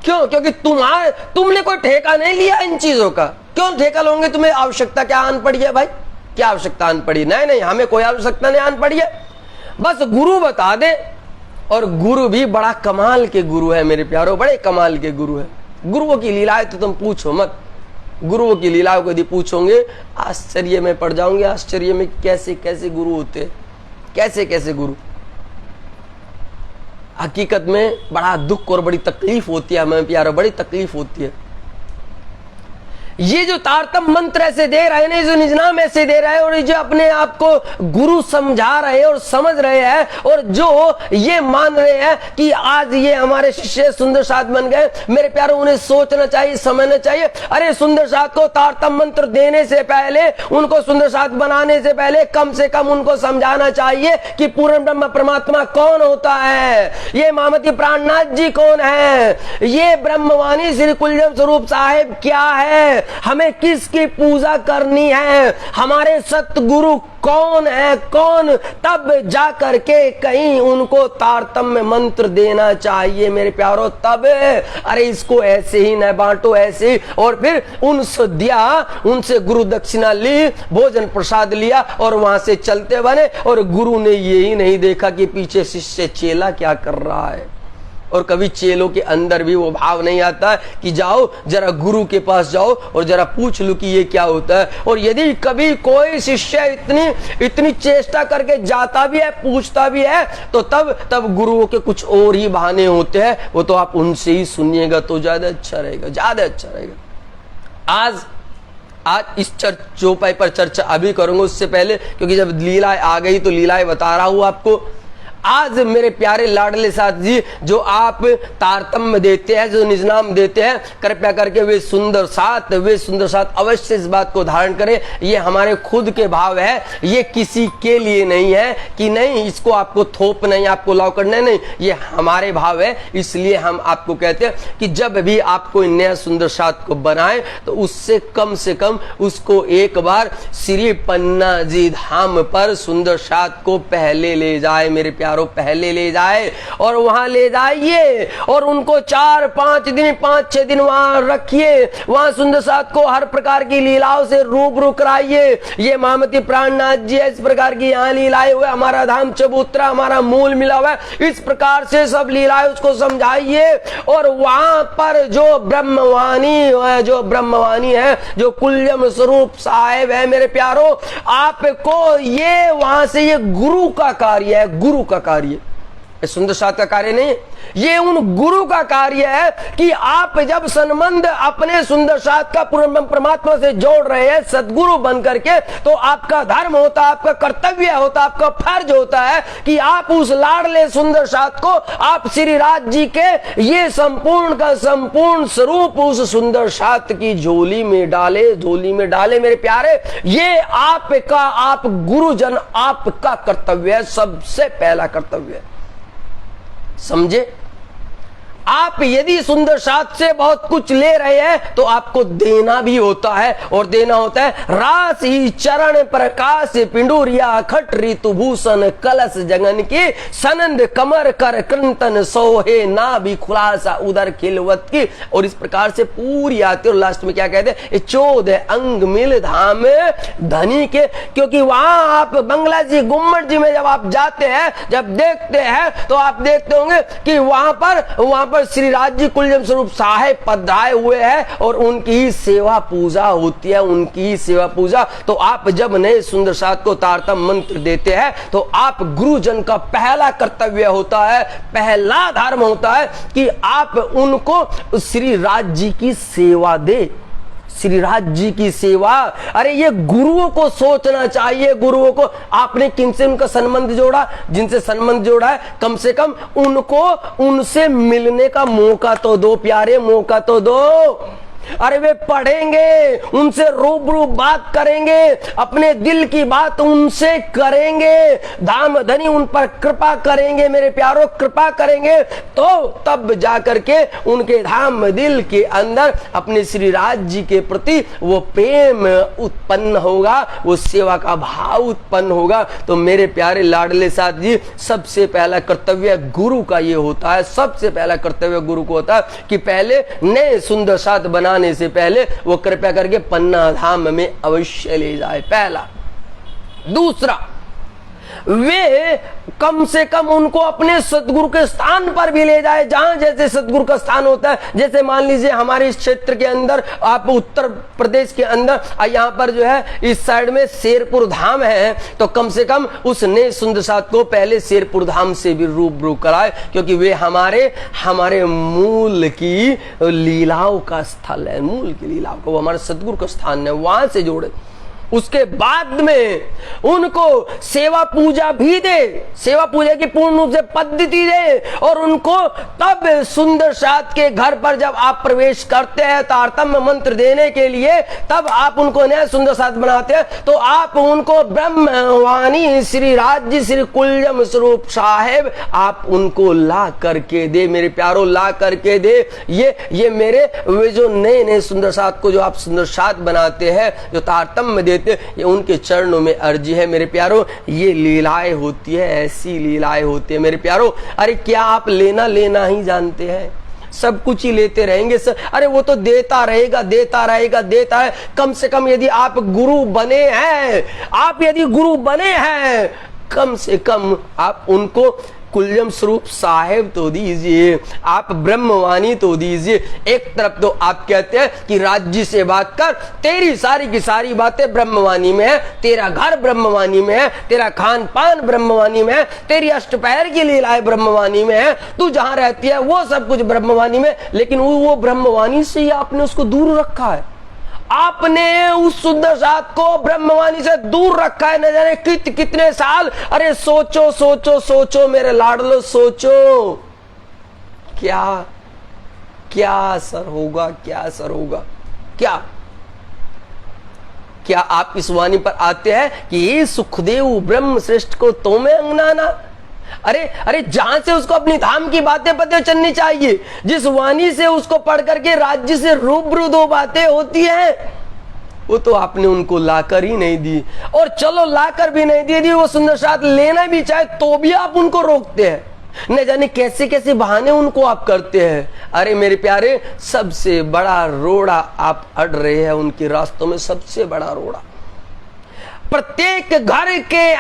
क्यों? क्योंकि तुमने कोई ठेका नहीं लिया इन चीजों का। क्यों ठेका लोगे? तुम्हें आवश्यकता क्या आन पड़ी है भाई? क्या आवश्यकता आन पड़ी? नहीं, हमें कोई आवश्यकता नहीं आन पड़ी है, बस गुरु बता दे। और गुरु भी बड़ा कमाल के गुरु है मेरे प्यारों, बड़े कमाल के गुरु है। गुरुओं की लीलाएं तो तुम पूछो मत, गुरुओं की लीलाओं को यदि पूछोगे आश्चर्य में पड़ जाओगे, आश्चर्य में कैसे कैसे गुरु होते, कैसे कैसे गुरु। हकीकत में बड़ा दुख और बड़ी तकलीफ होती है हमें प्यारो, बड़ी तकलीफ होती है। ये जो तारतम मंत्र ऐसे दे रहे हैं, जो निजनाम ऐसे दे रहे हैं, और ये जो अपने आप को गुरु समझा रहे हैं और समझ रहे हैं, और जो ये मान रहे हैं कि आज ये हमारे शिष्य सुंदर साथ बन गए, मेरे प्यारों उन्हें सोचना चाहिए, समझना चाहिए। अरे सुंदर साथ को तारतम मंत्र देने से पहले, उनको सुंदर साथ बनाने से पहले कम से कम उनको समझाना चाहिए कि पूर्ण ब्रह्म परमात्मा कौन होता है, ये महामती प्राणनाथ जी कौन है, ये ब्रह्मवाणी श्री कुलजम स्वरूप साहेब क्या है, हमें किसकी पूजा करनी है, हमारे सतगुरु कौन है, कौन, तब जा करके कहीं उनको तारतम्य मंत्र देना चाहिए मेरे प्यारों। तब अरे इसको ऐसे ही न बांटो, ऐसे ही। और फिर उनसे दिया, उनसे गुरु दक्षिणा ली, भोजन प्रसाद लिया और वहां से चलते बने। और गुरु ने यही नहीं देखा कि पीछे शिष्य चेला क्या कर रहा है। और कभी चेलों के अंदर भी वो भाव नहीं आता है कि जाओ जरा गुरु के पास जाओ और जरा पूछ लो कि ये क्या होता है। और यदि कभी कोई शिष्य इतनी चेष्टा करके जाता भी है, पूछता भी है, तो तब गुरुओं के कुछ और ही बहाने होते हैं। वो तो आप उनसे ही सुनिएगा तो ज्यादा अच्छा रहेगा, ज्यादा अच्छा रहेगा। आज इस चौपाई पर चर्चा अभी करूंगा, उससे पहले क्योंकि जब लीलाएं आ गई तो लीलाएं बता रहा हूं आपको। आज मेरे प्यारे लाडले साथ जी, जो आप तारतम्य देते हैं, जो निजनाम देते हैं, कृपया करके वे सुंदर साथ अवश्य इस बात को धारण करें। ये हमारे खुद के भाव है, ये किसी के लिए नहीं है कि नहीं इसको आपको थोप नहीं, आपको लाव करना नहीं, ये हमारे भाव है। इसलिए हम आपको कहते हैं कि जब भी आप कोई नया सुंदर साथ को बनाए तो उससे कम से कम उसको एक बार श्री पन्ना जी धाम पर सुंदर साथ को पहले ले जाए मेरे प्यारों, पहले ले जाए और वहां ले जाइए और उनको 4-5 दिन 5-6 दिन वहां रखिए। वहां सुंदर साथ को हर प्रकार की लीलाओं से रूबरू कराइए। ये महामती प्राणनाथ जी इस प्रकार की यहाँ लीलाएं हुए, हमारा धाम चबूतरा, हमारा मूल मिला हुआ है, इस प्रकार से सब लीलाएं उसको समझाइए। और वहां पर जो ब्रह्मवाणी है, जो कुल्यम स्वरूप साहेब है मेरे प्यारों, आपको ये वहां से ये गुरु का कार्य है, गुरु का कार्य, सुंदर साथ का कार्य नहीं, ये उन गुरु का कार्य है कि आप जब संबंध अपने सुंदर साथ का परमात्मा से जोड़ रहे हैं सदगुरु बन करके, तो आपका धर्म होता है, आपका कर्तव्य होता है, आपका फर्ज होता है कि आप उस लाडले सुंदर साथ को आप श्री राज जी के ये संपूर्ण का संपूर्ण स्वरूप उस सुंदर साथ की झोली में डाले मेरे प्यारे। ये आपका, आप गुरुजन, आपका कर्तव्य है, सबसे पहला कर्तव्य है, समझे। आप यदि सुंदर साथ से बहुत कुछ ले रहे हैं तो आपको देना भी होता है, और देना होता है राशि चरण प्रकाश पिंडूरिया खट ऋतु भूषण कलश जगन की सनंद कमर कर कृंतन सोहे ना भी खुलासा उदर खिलवत की। और इस प्रकार से पूरी आती है। और लास्ट में क्या कहते हैं, 14 अंग मिल धाम धनी के, क्योंकि वहां आप बंगला जी गुम्मट जी में जब आप जाते हैं, जब देखते हैं, तो आप देखते होंगे कि वहां पर श्री राज जी कुलजम स्वरूप साहेब पधारे हुए हैं और उनकी सेवा पूजा होती है, उनकी सेवा पूजा। तो आप जब नए सुंदर साथ को तारतम्य मंत्र देते हैं तो आप गुरुजन का पहला कर्तव्य होता है, पहला धर्म होता है कि आप उनको श्री राज जी की सेवा दे, श्री राज जी की सेवा। अरे ये गुरुओं को सोचना चाहिए, गुरुओं को आपने किनसे उनका संबंध जोड़ा, जिनसे संबंध जोड़ा है कम से कम उनको उनसे मिलने का मौका तो दो प्यारे, मौका तो दो। अरे वे पढ़ेंगे, उनसे रूबरू बात करेंगे, अपने दिल की बात उनसे करेंगे, धाम धनी उन पर कृपा करेंगे मेरे प्यारों, कृपा करेंगे, तो तब जाकर के उनके धाम दिल के अंदर अपने श्री राज जी के प्रति वो प्रेम उत्पन्न होगा, वो सेवा का भाव उत्पन्न होगा। तो मेरे प्यारे लाडले साथ जी, सबसे पहला कर्तव्य गुरु का ये होता है, सबसे पहला कर्तव्य गुरु को होता है कि पहले नए सुंदर साथ बनाने से पहले वो कृपया करके पन्ना धाम में अवश्य ले जाए, पहला। दूसरा, वे कम से कम उनको अपने सदगुरु के स्थान पर भी ले जाए, जहां जैसे सदगुरु का स्थान होता है। जैसे मान लीजिए हमारे इस क्षेत्र के अंदर, आप उत्तर प्रदेश के अंदर, यहाँ पर जो है इस साइड में शेरपुर धाम है, तो कम से कम उस नए सुंदर साथ को पहले शेरपुर धाम से भी रूबरू कराए, क्योंकि वे हमारे मूल की लीलाओं का स्थल है, मूल की लीलाओं का, वो हमारे सदगुरु का स्थान है, वहां से जोड़े। उसके बाद में उनको सेवा पूजा भी दे, सेवा पूजा की पूर्ण रूप से पद्धति दे, और उनको तब सुंदर साथ के घर पर जब आप प्रवेश करते हैं तारतम्य मंत्र देने के लिए, तब आप उनको नया सुंदर साथ बनाते हैं, तो आप उनको ब्रह्मवाणी श्री राज्य श्री कुलजम स्वरूप साहेब आप उनको ला करके दे मेरे प्यारो, ला करके दे। ये मेरे वे जो नए नए सुंदर साथ को जो आप सुंदर साथ बनाते हैं, जो तारतम्य देते, ये उनके चरणों में अर्जी है मेरे प्यारो। ये लीलाएं होती है, ऐसी लीलाएं होती है मेरे प्यारो। अरे क्या आप लेना लेना ही जानते हैं? सब कुछ ही लेते रहेंगे सर, अरे वो तो देता रहेगा देता रहेगा देता है। कम से कम यदि आप गुरु बने हैं, आप यदि गुरु बने हैं, कम से कम आप उनको कुलजम स्वरूप साहेब तो दीजिए, आप ब्रह्मवाणी तो दीजिए। एक तरफ तो आप कहते हैं कि राज्य से बात कर, तेरी सारी की सारी बातें ब्रह्मवाणी में है, तेरा घर ब्रह्मवाणी में है, तेरा खान पान ब्रह्मवाणी में है, तेरी अष्टपहर की लीलाएं ब्रह्मवाणी में है, तू जहां रहती है वो सब कुछ ब्रह्मवाणी में, लेकिन वो ब्रह्मवाणी से ही आपने उसको दूर रखा है। आपने उस सुंदर साथ को ब्रह्मवाणी से दूर रखा है, न जाने कितने साल। अरे सोचो सोचो सोचो मेरे लाडलो, सोचो क्या क्या असर होगा, क्या असर होगा, क्या आप इस वाणी पर आते हैं कि ये सुखदेव ब्रह्म श्रेष्ठ को तो में अंगनाना। अरे जहां से उसको अपनी धाम की बातें पता चलनी चाहिए, जिस वाणी से उसको पढ़ करके राज्य से रूबरू दो बातें होती हैं, वो तो आपने उनको लाकर ही नहीं दी। और चलो लाकर भी नहीं दी, वो सुंदर साथ लेना भी चाहे तो भी आप उनको रोकते हैं। न जाने कैसे कैसे बहाने उनको आप करते हैं। अरे मेरे प्यारे, सबसे बड़ा रोड़ा आप अड़ रहे हैं उनके रास्तों में, सबसे बड़ा रोड़ा। प्रत्येक घर के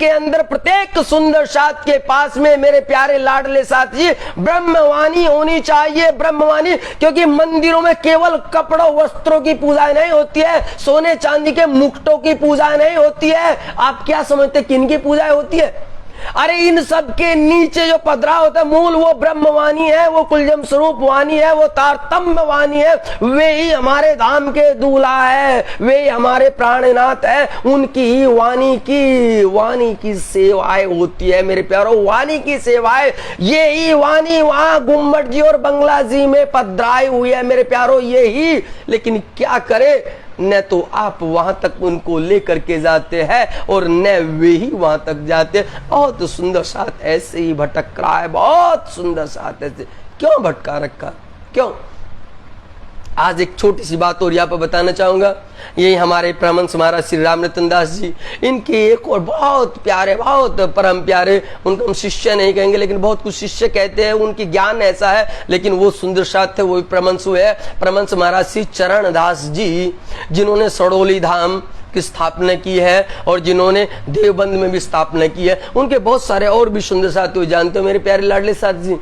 अंदर प्रत्येक सुंदर साथ के पास में मेरे प्यारे लाडले साथी ब्रह्मवाणी होनी चाहिए, ब्रह्मवाणी। क्योंकि मंदिरों में केवल कपड़ों वस्त्रों की पूजा नहीं होती है, सोने चांदी के मुकुटों की पूजा नहीं होती है। आप क्या समझते किनकी पूजा होती है? अरे इन सब के नीचे जो पधरा होता है मूल, वो ब्रह्मवाणी है, वो कुलजम स्वरूप वाणी है, वो तारतम्य वाणी है। वे ही हमारे धाम के दूल्हा है, वे ही हमारे प्राणनाथ है। उनकी ही वाणी की सेवाएं होती है मेरे प्यारो, वाणी की सेवाएं। ये ही वाणी वहां गुम्मट जी और बंगला जी में पधराई हुई है मेरे प्यारो, ये ही। लेकिन क्या करे, न तो आप वहां तक उनको लेकर के जाते हैं और न वे ही वहां तक जाते। बहुत सुंदर साथ ऐसे ही भटक रहा है, बहुत सुंदर साथ ऐसे क्यों भटका रखा, क्यों? आज एक छोटी सी बात और यहाँ पर बताना चाहूंगा। यही हमारे परमहंस महाराज श्री राम रतन दास जी, इनके एक और बहुत प्यारे, बहुत परम प्यारे, उनको हम शिष्य नहीं कहेंगे लेकिन बहुत कुछ शिष्य कहते हैं, उनकी ज्ञान ऐसा है। लेकिन वो सुंदर साथ थे, वो परमहंस हुए, परमहंस महाराज श्री चरण दास जी, जिन्होंने सड़ोली धाम की स्थापना की है और जिन्होंने देवबंद में भी स्थापना की है। उनके बहुत सारे और भी सुंदर साथ हुए, जानते हो मेरे प्यारे लाडले साथ जी।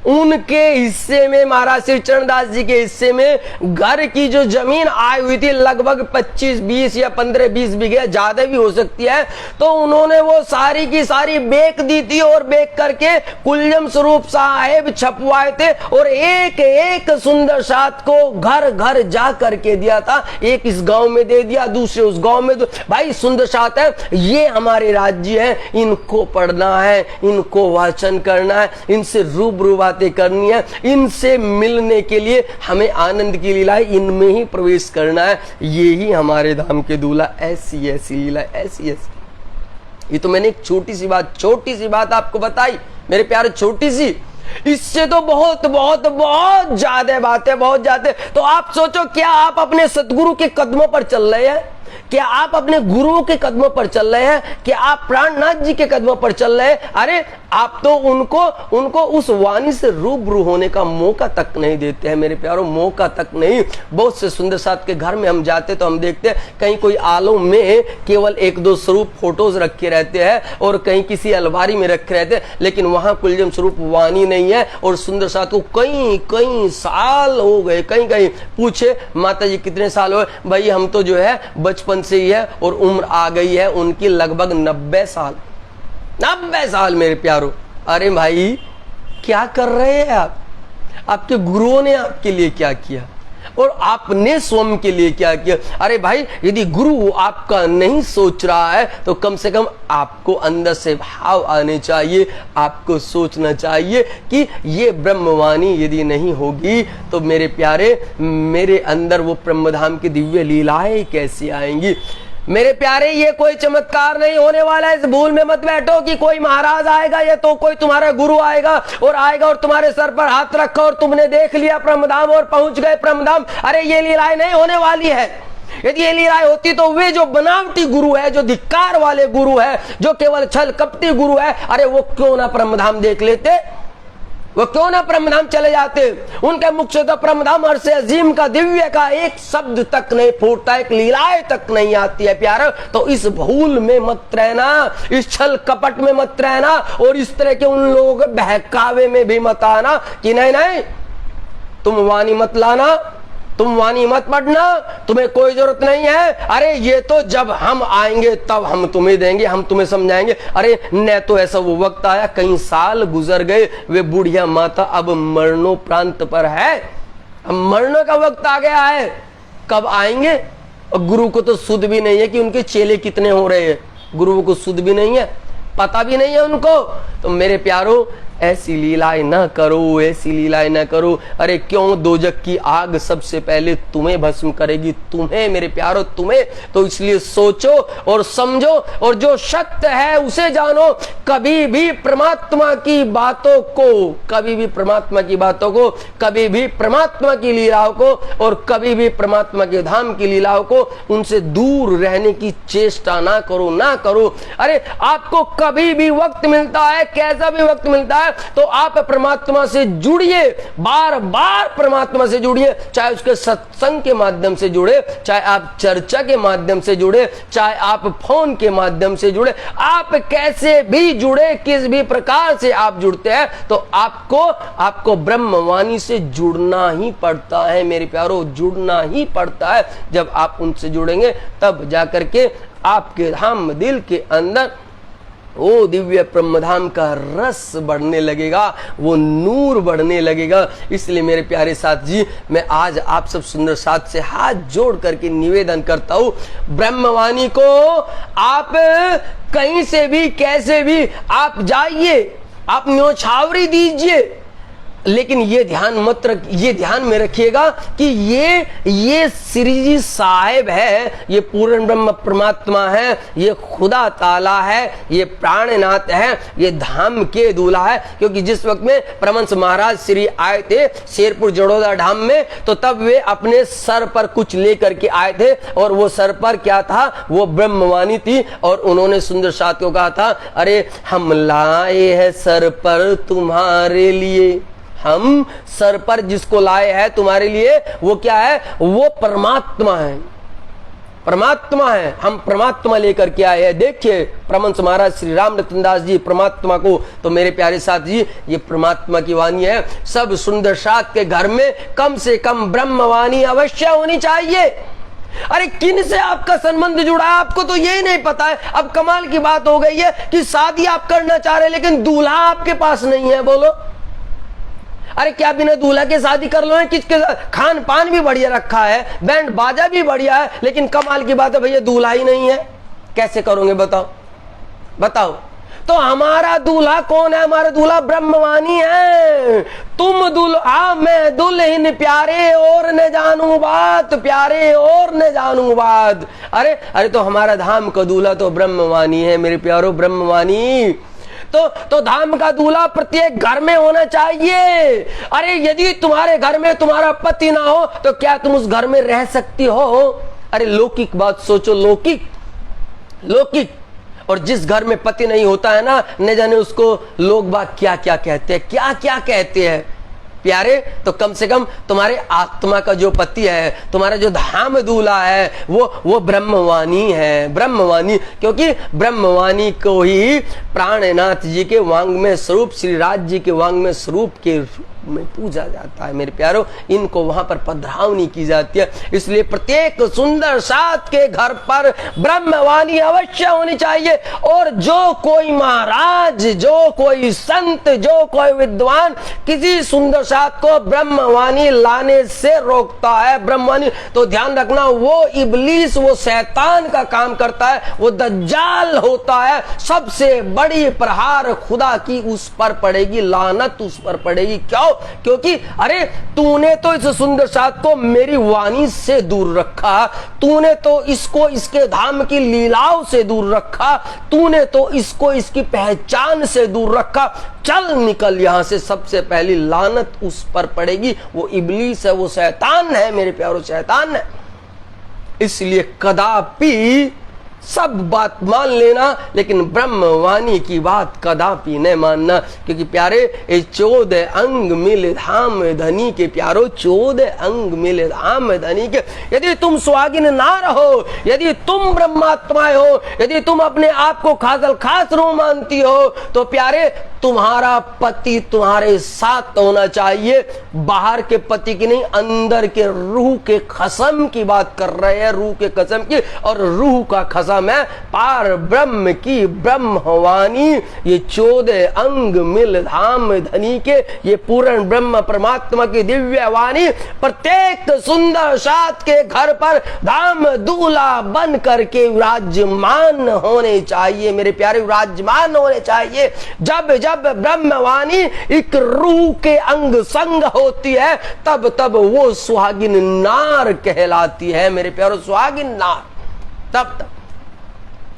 उनके हिस्से में, महाराज श्री चरणदास जी के हिस्से में घर की जो जमीन आई हुई थी लगभग 25-20 या 15-20 बीघे, ज्यादा भी हो सकती है, तो उन्होंने वो सारी की सारी बेच दी थी और बेच करके कुलजम स्वरूप साहेब छपवाए थे और एक एक सुंदर साथ को घर घर जा करके दिया था। एक इस गांव में दे दिया, दूसरे उस गांव में। भाई सुंदर साथ है, ये हमारे राज्य है, इनको पढ़ना है, इनको वाचन करना है, इनसे रूबरू बातें करनी है, इनसे मिलने के लिए हमें आनंद की लीला इनमें ही प्रवेश करना है। ये ही हमारे धाम के दूल्हा, ऐसी ऐसी लीला, ऐसी ऐसी। ये तो मैंने एक छोटी सी बात आपको बताई मेरे प्यारे, छोटी सी। इससे तो बहुत बहुत बहुत ज्यादा बातें, बहुत ज्यादा। तो आप सोचो, क्या आप अपने सतगुरु के कदमों पर चल रहे हैं? क्या आप अपने गुरुओं के कदमों पर चल रहे हैं? क्या आप प्राणनाथ जी के कदमों पर चल रहे हैं? अरे आप तो उनको उस वाणी से रूबरू होने का मौका तक नहीं देते हैं मेरे प्यारों, मौका तक नहीं। बहुत से सुंदर साथ के घर में हम जाते तो हम देखते हैं कहीं कोई आलम में केवल 1-2 स्वरूप फोटोज रखे रहते हैं और कहीं किसी अलमारी में रखे रहते हैं, लेकिन वहां कुलजम स्वरूप वाणी नहीं है। और सुंदर साथ को कई साल हो गए, कहीं पूछे माता जी कितने साल हुए, भाई हम तो जो है बचपन से ही है और उम्र आ गई है उनकी लगभग 90 साल, 90 साल मेरे प्यारो। अरे भाई क्या कर रहे हैं आप? आपके गुरुओं ने आपके लिए क्या किया? और आपने स्वयं के लिए क्या किया? अरे भाई, यदि गुरु आपका नहीं सोच रहा है तो कम से कम आपको अंदर से भाव आने चाहिए, आपको सोचना चाहिए कि ये ब्रह्मवाणी यदि नहीं होगी तो मेरे प्यारे, मेरे अंदर वो ब्रह्मधाम की दिव्य लीलाएं कैसी आएंगी? मेरे प्यारे, ये कोई चमत्कार नहीं होने वाला है। इस भूल में मत बैठो कि कोई महाराज आएगा या तो कोई तुम्हारा गुरु आएगा और तुम्हारे सर पर हाथ रखा और तुमने देख लिया ब्रह्मधाम और पहुंच गए ब्रह्मधाम। अरे ये लीलाएं नहीं होने वाली है। यदि ये लीलाएं होती तो वे जो बनावटी गुरु है, जो धिक्कार वाले गुरु है, जो केवल छल कपटी गुरु है, अरे वो क्यों ना ब्रह्मधाम देख लेते, वो क्यों ना ब्रह्मधाम चले जाते। उनके मुख से तो ब्रह्मधाम अर्श अजीम का, दिव्य का एक शब्द तक नहीं फूटता, एक लीलाएं तक नहीं आती है प्यारा। तो इस भूल में मत रहना, इस छल कपट में मत रहना और इस तरह के उन लोगों के बहकावे में भी मत आना कि नहीं नहीं तुम वाणी मत लाना, तुम वाणी मत पढ़ना, तुम्हें कोई जरूरत नहीं है। अरे ये तो जब हम आएंगे तब हम तुम्हें देंगे, हम तुम्हें समझाएंगे। अरे न तो ऐसा वो वक्त आया, कई साल गुजर गए, वे बुढ़िया माता अब मरणोपरांत पर है, अब मरने का वक्त आ गया है, कब आएंगे? और गुरु को तो सुध भी नहीं है कि उनके चेले कितने हो रहे हैं, गुरु को सुध भी नहीं है, पता भी नहीं है उनको। तो मेरे प्यारों, ऐसी लीलाएं ना करो, ऐसी लीलाएं ना करो। अरे क्यों दोजक की आग सबसे पहले तुम्हें भस्म करेगी, तुम्हें मेरे प्यारों, तुम्हें। तो इसलिए सोचो और समझो और जो सत्य है उसे जानो। कभी भी परमात्मा की बातों को, कभी भी परमात्मा की बातों को, कभी भी परमात्मा की लीलाओं को और कभी भी परमात्मा के धाम की लीलाओं को, उनसे दूर रहने की चेष्टा ना करो, ना करो। अरे आपको कभी भी वक्त मिलता है, कैसा भी वक्त मिलता है, तो आप परमात्मा से जुड़िए, बार बार परमात्मा से जुड़िए। चाहे उसके सत्संग के माध्यम से जुड़े, चाहे आप चर्चा के माध्यम से जुड़े, चाहे आप फोन के माध्यम से जुड़े, आप कैसे भी जुड़े, किस भी प्रकार से आप जुड़ते हैं, तो आपको ब्रह्मवाणी से जुड़ना ही पड़ता है मेरे प्यारों, जुड़ना ही पड़ता है। जब आप उनसे जुड़ेंगे तब जाकर के आपके धाम दिल के अंदर वो दिव्य ब्रह्मधाम का रस बढ़ने लगेगा, वो नूर बढ़ने लगेगा। इसलिए मेरे प्यारे साथ जी, मैं आज आप सब सुंदर साथ से हाथ जोड़ करके निवेदन करता हूं, ब्रह्मवाणी को आप कहीं से भी कैसे भी आप जाइए, आप न्योछावरी दीजिए, लेकिन ये ध्यान में रखिएगा कि ये श्री जी साहेब है, ये पूर्ण ब्रह्म परमात्मा है, ये खुदा ताला है, ये प्राणनाथ है, ये धाम के दूल्हा है। क्योंकि जिस वक्त में परमहंस महाराज श्री आए थे शेरपुर जड़ोदा धाम में, तो तब वे अपने सर पर कुछ लेकर के आए थे और वो सर पर क्या था, वो ब्रह्मवाणी थी। और उन्होंने सुंदर साथ को कहा था, अरे हम लाए हैं सर पर तुम्हारे लिए, हम सर पर जिसको लाए हैं तुम्हारे लिए, वो क्या है, वो परमात्मा है, परमात्मा है। हम परमात्मा लेकर के आए हैं। देखिए परमहंस महाराज श्री राम रतन दास जी परमात्मा को, तो मेरे प्यारे साथ जी, ये परमात्मा की वाणी है। सब सुंदर साथ के घर में कम से कम ब्रह्मवाणी अवश्य होनी चाहिए। अरे किन से आपका संबंध जुड़ा है आपको तो यही नहीं पता है। अब कमाल की बात हो गई है कि शादी आप करना चाह रहे लेकिन दूल्हा आपके पास नहीं है। बोलो, अरे क्या बिना दूल्हा के शादी कर लो? किसके खान पान भी बढ़िया रखा है, बैंड बाजा भी बढ़िया है, लेकिन कमाल की बात है भैया दूल्हा ही नहीं है। कैसे करोगे बताओ, बताओ। तो हमारा दूल्हा कौन है? हमारा दूल्हा ब्रह्मवाणी है। तुम दूल्हा मैं दुल्हन, प्यारे और न जानू बात, प्यारे और न जानू बात। अरे तो हमारा धाम का दूल्हा तो ब्रह्मवाणी है मेरे प्यारो, ब्रह्मवाणी। तो धाम का दूल्हा प्रत्येक घर में होना चाहिए। अरे यदि तुम्हारे घर में तुम्हारा पति ना हो तो क्या तुम उस घर में रह सकती हो? अरे लौकिक बात सोचो, लौकिक। और जिस घर में पति नहीं होता है ना, न जाने उसको लोग बाग क्या क्या कहते हैं, क्या क्या कहते हैं प्यारे। तो कम से कम तुम्हारे आत्मा का जो पति है, तुम्हारा जो धाम दूल्हा है, वो ब्रह्मवाणी है, ब्रह्मवाणी। क्योंकि ब्रह्मवाणी को ही प्राणनाथ जी के वांग में स्वरूप, श्री राज जी के वांग में स्वरूप के में पूजा जाता है मेरे प्यारों, इनको वहां पर पधरावनी की जाती है। इसलिए प्रत्येक सुंदर साथ के घर पर ब्रह्मवाणी अवश्य होनी चाहिए। और जो कोई महाराज, जो कोई संत, जो कोई विद्वान किसी सुंदर साथ को ब्रह्मवाणी लाने से रोकता है, ब्रह्मवाणी, तो ध्यान रखना वो इब्लीस, वो शैतान का काम करता है, वो दज्जाल होता है। सबसे बड़ी प्रहार खुदा की उस पर पड़ेगी, लानत उस पर पड़ेगी। क्यों? क्योंकि अरे तूने तो इस सुंदर साथ को मेरी वाणी से दूर रखा, तूने तो इसको इसके धाम की लीलाओं से दूर रखा, तूने तो इसको इसकी पहचान से दूर रखा, चल निकल यहां से। सबसे पहली लानत उस पर पड़ेगी। वो इब्लीस है, वो शैतान है मेरे प्यारों, शैतान है। इसलिए कदापि सब बात मान लेना, लेकिन ब्रह्मवाणी की बात कदापि नहीं मानना। क्योंकि प्यारे ये 14 अंग मिले धाम धनी के प्यारो, 14 अंग मिले धाम धनी के। यदि तुम सुहागिन ना रहो, यदि तुम ब्रह्मात्मा हो, यदि तुम अपने आप को खासल खास रूह मानती हो, तो प्यारे तुम्हारा पति तुम्हारे साथ होना चाहिए। बाहर के पति की नहीं, अंदर के रूह के कसम की बात कर रहे हैं, रूह के कसम की। और रूह का कसम है पार ब्रह्म की ब्रह्मवाणी। ये 14 अंग मिल धाम धनी के, ये पूर्ण ब्रह्म परमात्मा की दिव्य वाणी प्रत्येक सुंदर साथ के घर पर धाम दूल्हा बन करके विराजमान होने चाहिए मेरे प्यारे, विराजमान होने चाहिए। जब जब ब्रह्मवाणी एक रूह के अंग संग होती है, तब तब वो सुहागिन नार कहलाती है मेरे प्यारो, सुहागिन नार तब।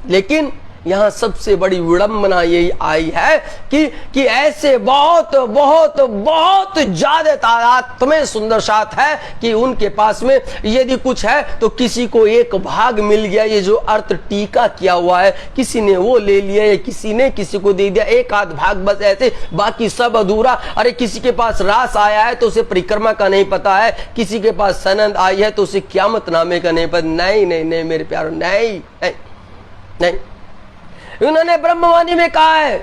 लेकिन यहां सबसे बड़ी विडंबना यही आई है कि ऐसे बहुत बहुत बहुत ज्यादा तादाद में सुंदर साथ है कि उनके पास में यदि कुछ है तो किसी को एक भाग मिल गया, ये जो अर्थ टीका किया हुआ है, किसी ने वो ले लिया, या किसी ने किसी को दे दिया, एक आध भाग बस ऐसे, बाकी सब अधूरा। अरे किसी के पास रास आया है तो उसे परिक्रमा का नहीं पता है, किसी के पास सनद आई है तो उसे क़यामत नामे का नहीं पता। नहीं नहीं नहीं मेरे प्यारो, नहीं नहीं नहीं। उन्होंने ब्रह्मवाणी में कहा है,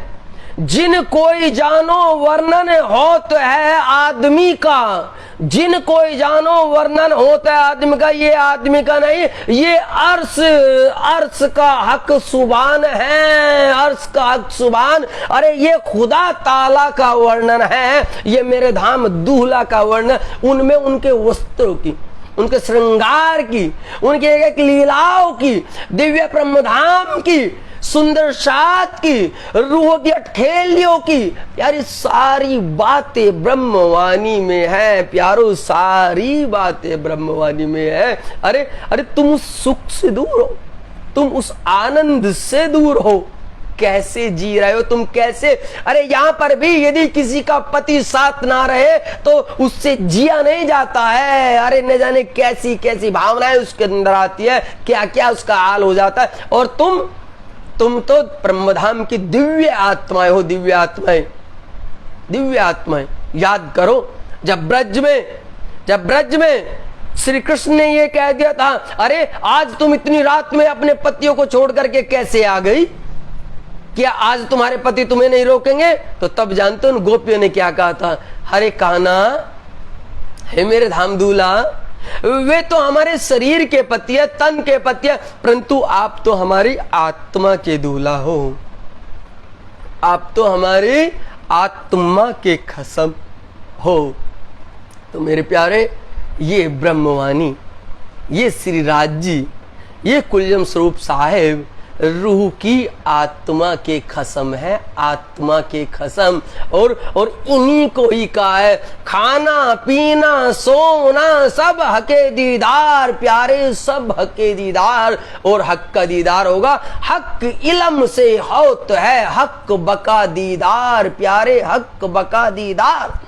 जिन कोई जानो वर्णन होत है आदमी का, जिन कोई जानो वर्णन होता है आदमी का, ये आदमी का नहीं, ये अर्श का हक सुभान है, अर्श का हक सुभान। अरे ये खुदा ताला का वर्णन है, ये मेरे धाम दूल्हा का वर्णन। उनमें उनके वस्त्रों की, उनके श्रृंगार की, उनके एक एक लीलाओं की, दिव्य ब्रह्मधाम की, सुंदर साथ की, रूह की अठेलियों की, यार सारी बातें ब्रह्मवाणी में है प्यारो, सारी बातें ब्रह्मवाणी में है। अरे अरे तुम उस सुख से दूर हो, तुम उस आनंद से दूर हो, कैसे जी रहे हो तुम, कैसे? अरे यहां पर भी यदि किसी का पति साथ ना रहे तो उससे जिया नहीं जाता है। अरे न जाने कैसी कैसी भावनाएं उसके अंदर आती है, क्या क्या उसका हाल हो जाता है। और तुम तो ब्रह्मधाम की दिव्य आत्माएं हो, दिव्य आत्माएं, दिव्य आत्माएं। याद करो जब ब्रज में श्री कृष्ण ने ये कह दिया था, अरे आज तुम इतनी रात में अपने पतियों को छोड़ करके कैसे आ गई, क्या आज तुम्हारे पति तुम्हें नहीं रोकेंगे? तो तब जानते हो गोपियों ने क्या कहा था, हरे कान्हा, हे मेरे धाम दूल्हा, वे तो हमारे शरीर के पति है, तन के पति है, परंतु आप तो हमारी आत्मा के दूल्हा हो, आप तो हमारी आत्मा के खसम हो। तो मेरे प्यारे, ये ब्रह्मवाणी, ये श्री राज जी, ये कुलजम स्वरूप साहेब रूह की आत्मा के खसम है, आत्मा के खसम। और इन्हीं को ही कहा है, खाना पीना सोना सब हके दीदार प्यारे, सब हके दीदार। और हक का दीदार होगा, हक इलम से होत है, हक बका दीदार प्यारे, हक बका दीदार।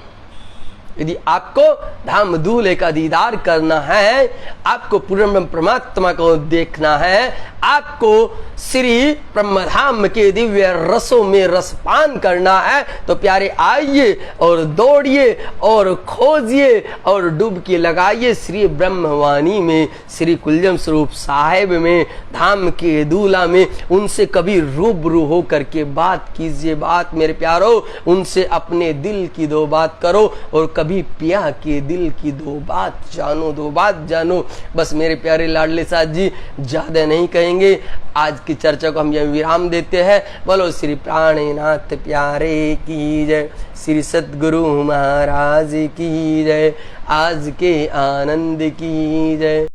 यदि आपको धाम दूल्हे का दीदार करना है, आपको पूर्ण परमात्मा को देखना है, आपको श्री ब्रह्मधाम के दिव्य रसों में रसपान करना है, तो प्यारे आइए और दौड़िए और खोजिए और डुबकी लगाइए श्री ब्रह्मवाणी में, श्री कुलजम स्वरूप साहेब में, धाम के दूल्हा में। उनसे कभी रूबरू हो करके बात कीजिए। बात मेरे प्यारो, उनसे अपने दिल की दो बात करो और कभी पिया के दिल की दो बात जानो। बस मेरे प्यारे लाडले साथ जी, ज्यादा नहीं कहेंगे, आज की चर्चा को हम यह विराम देते हैं। बोलो श्री प्राणनाथ प्यारे की जय, श्री सद्गुरु महाराज की जय, आज के आनंद की जय।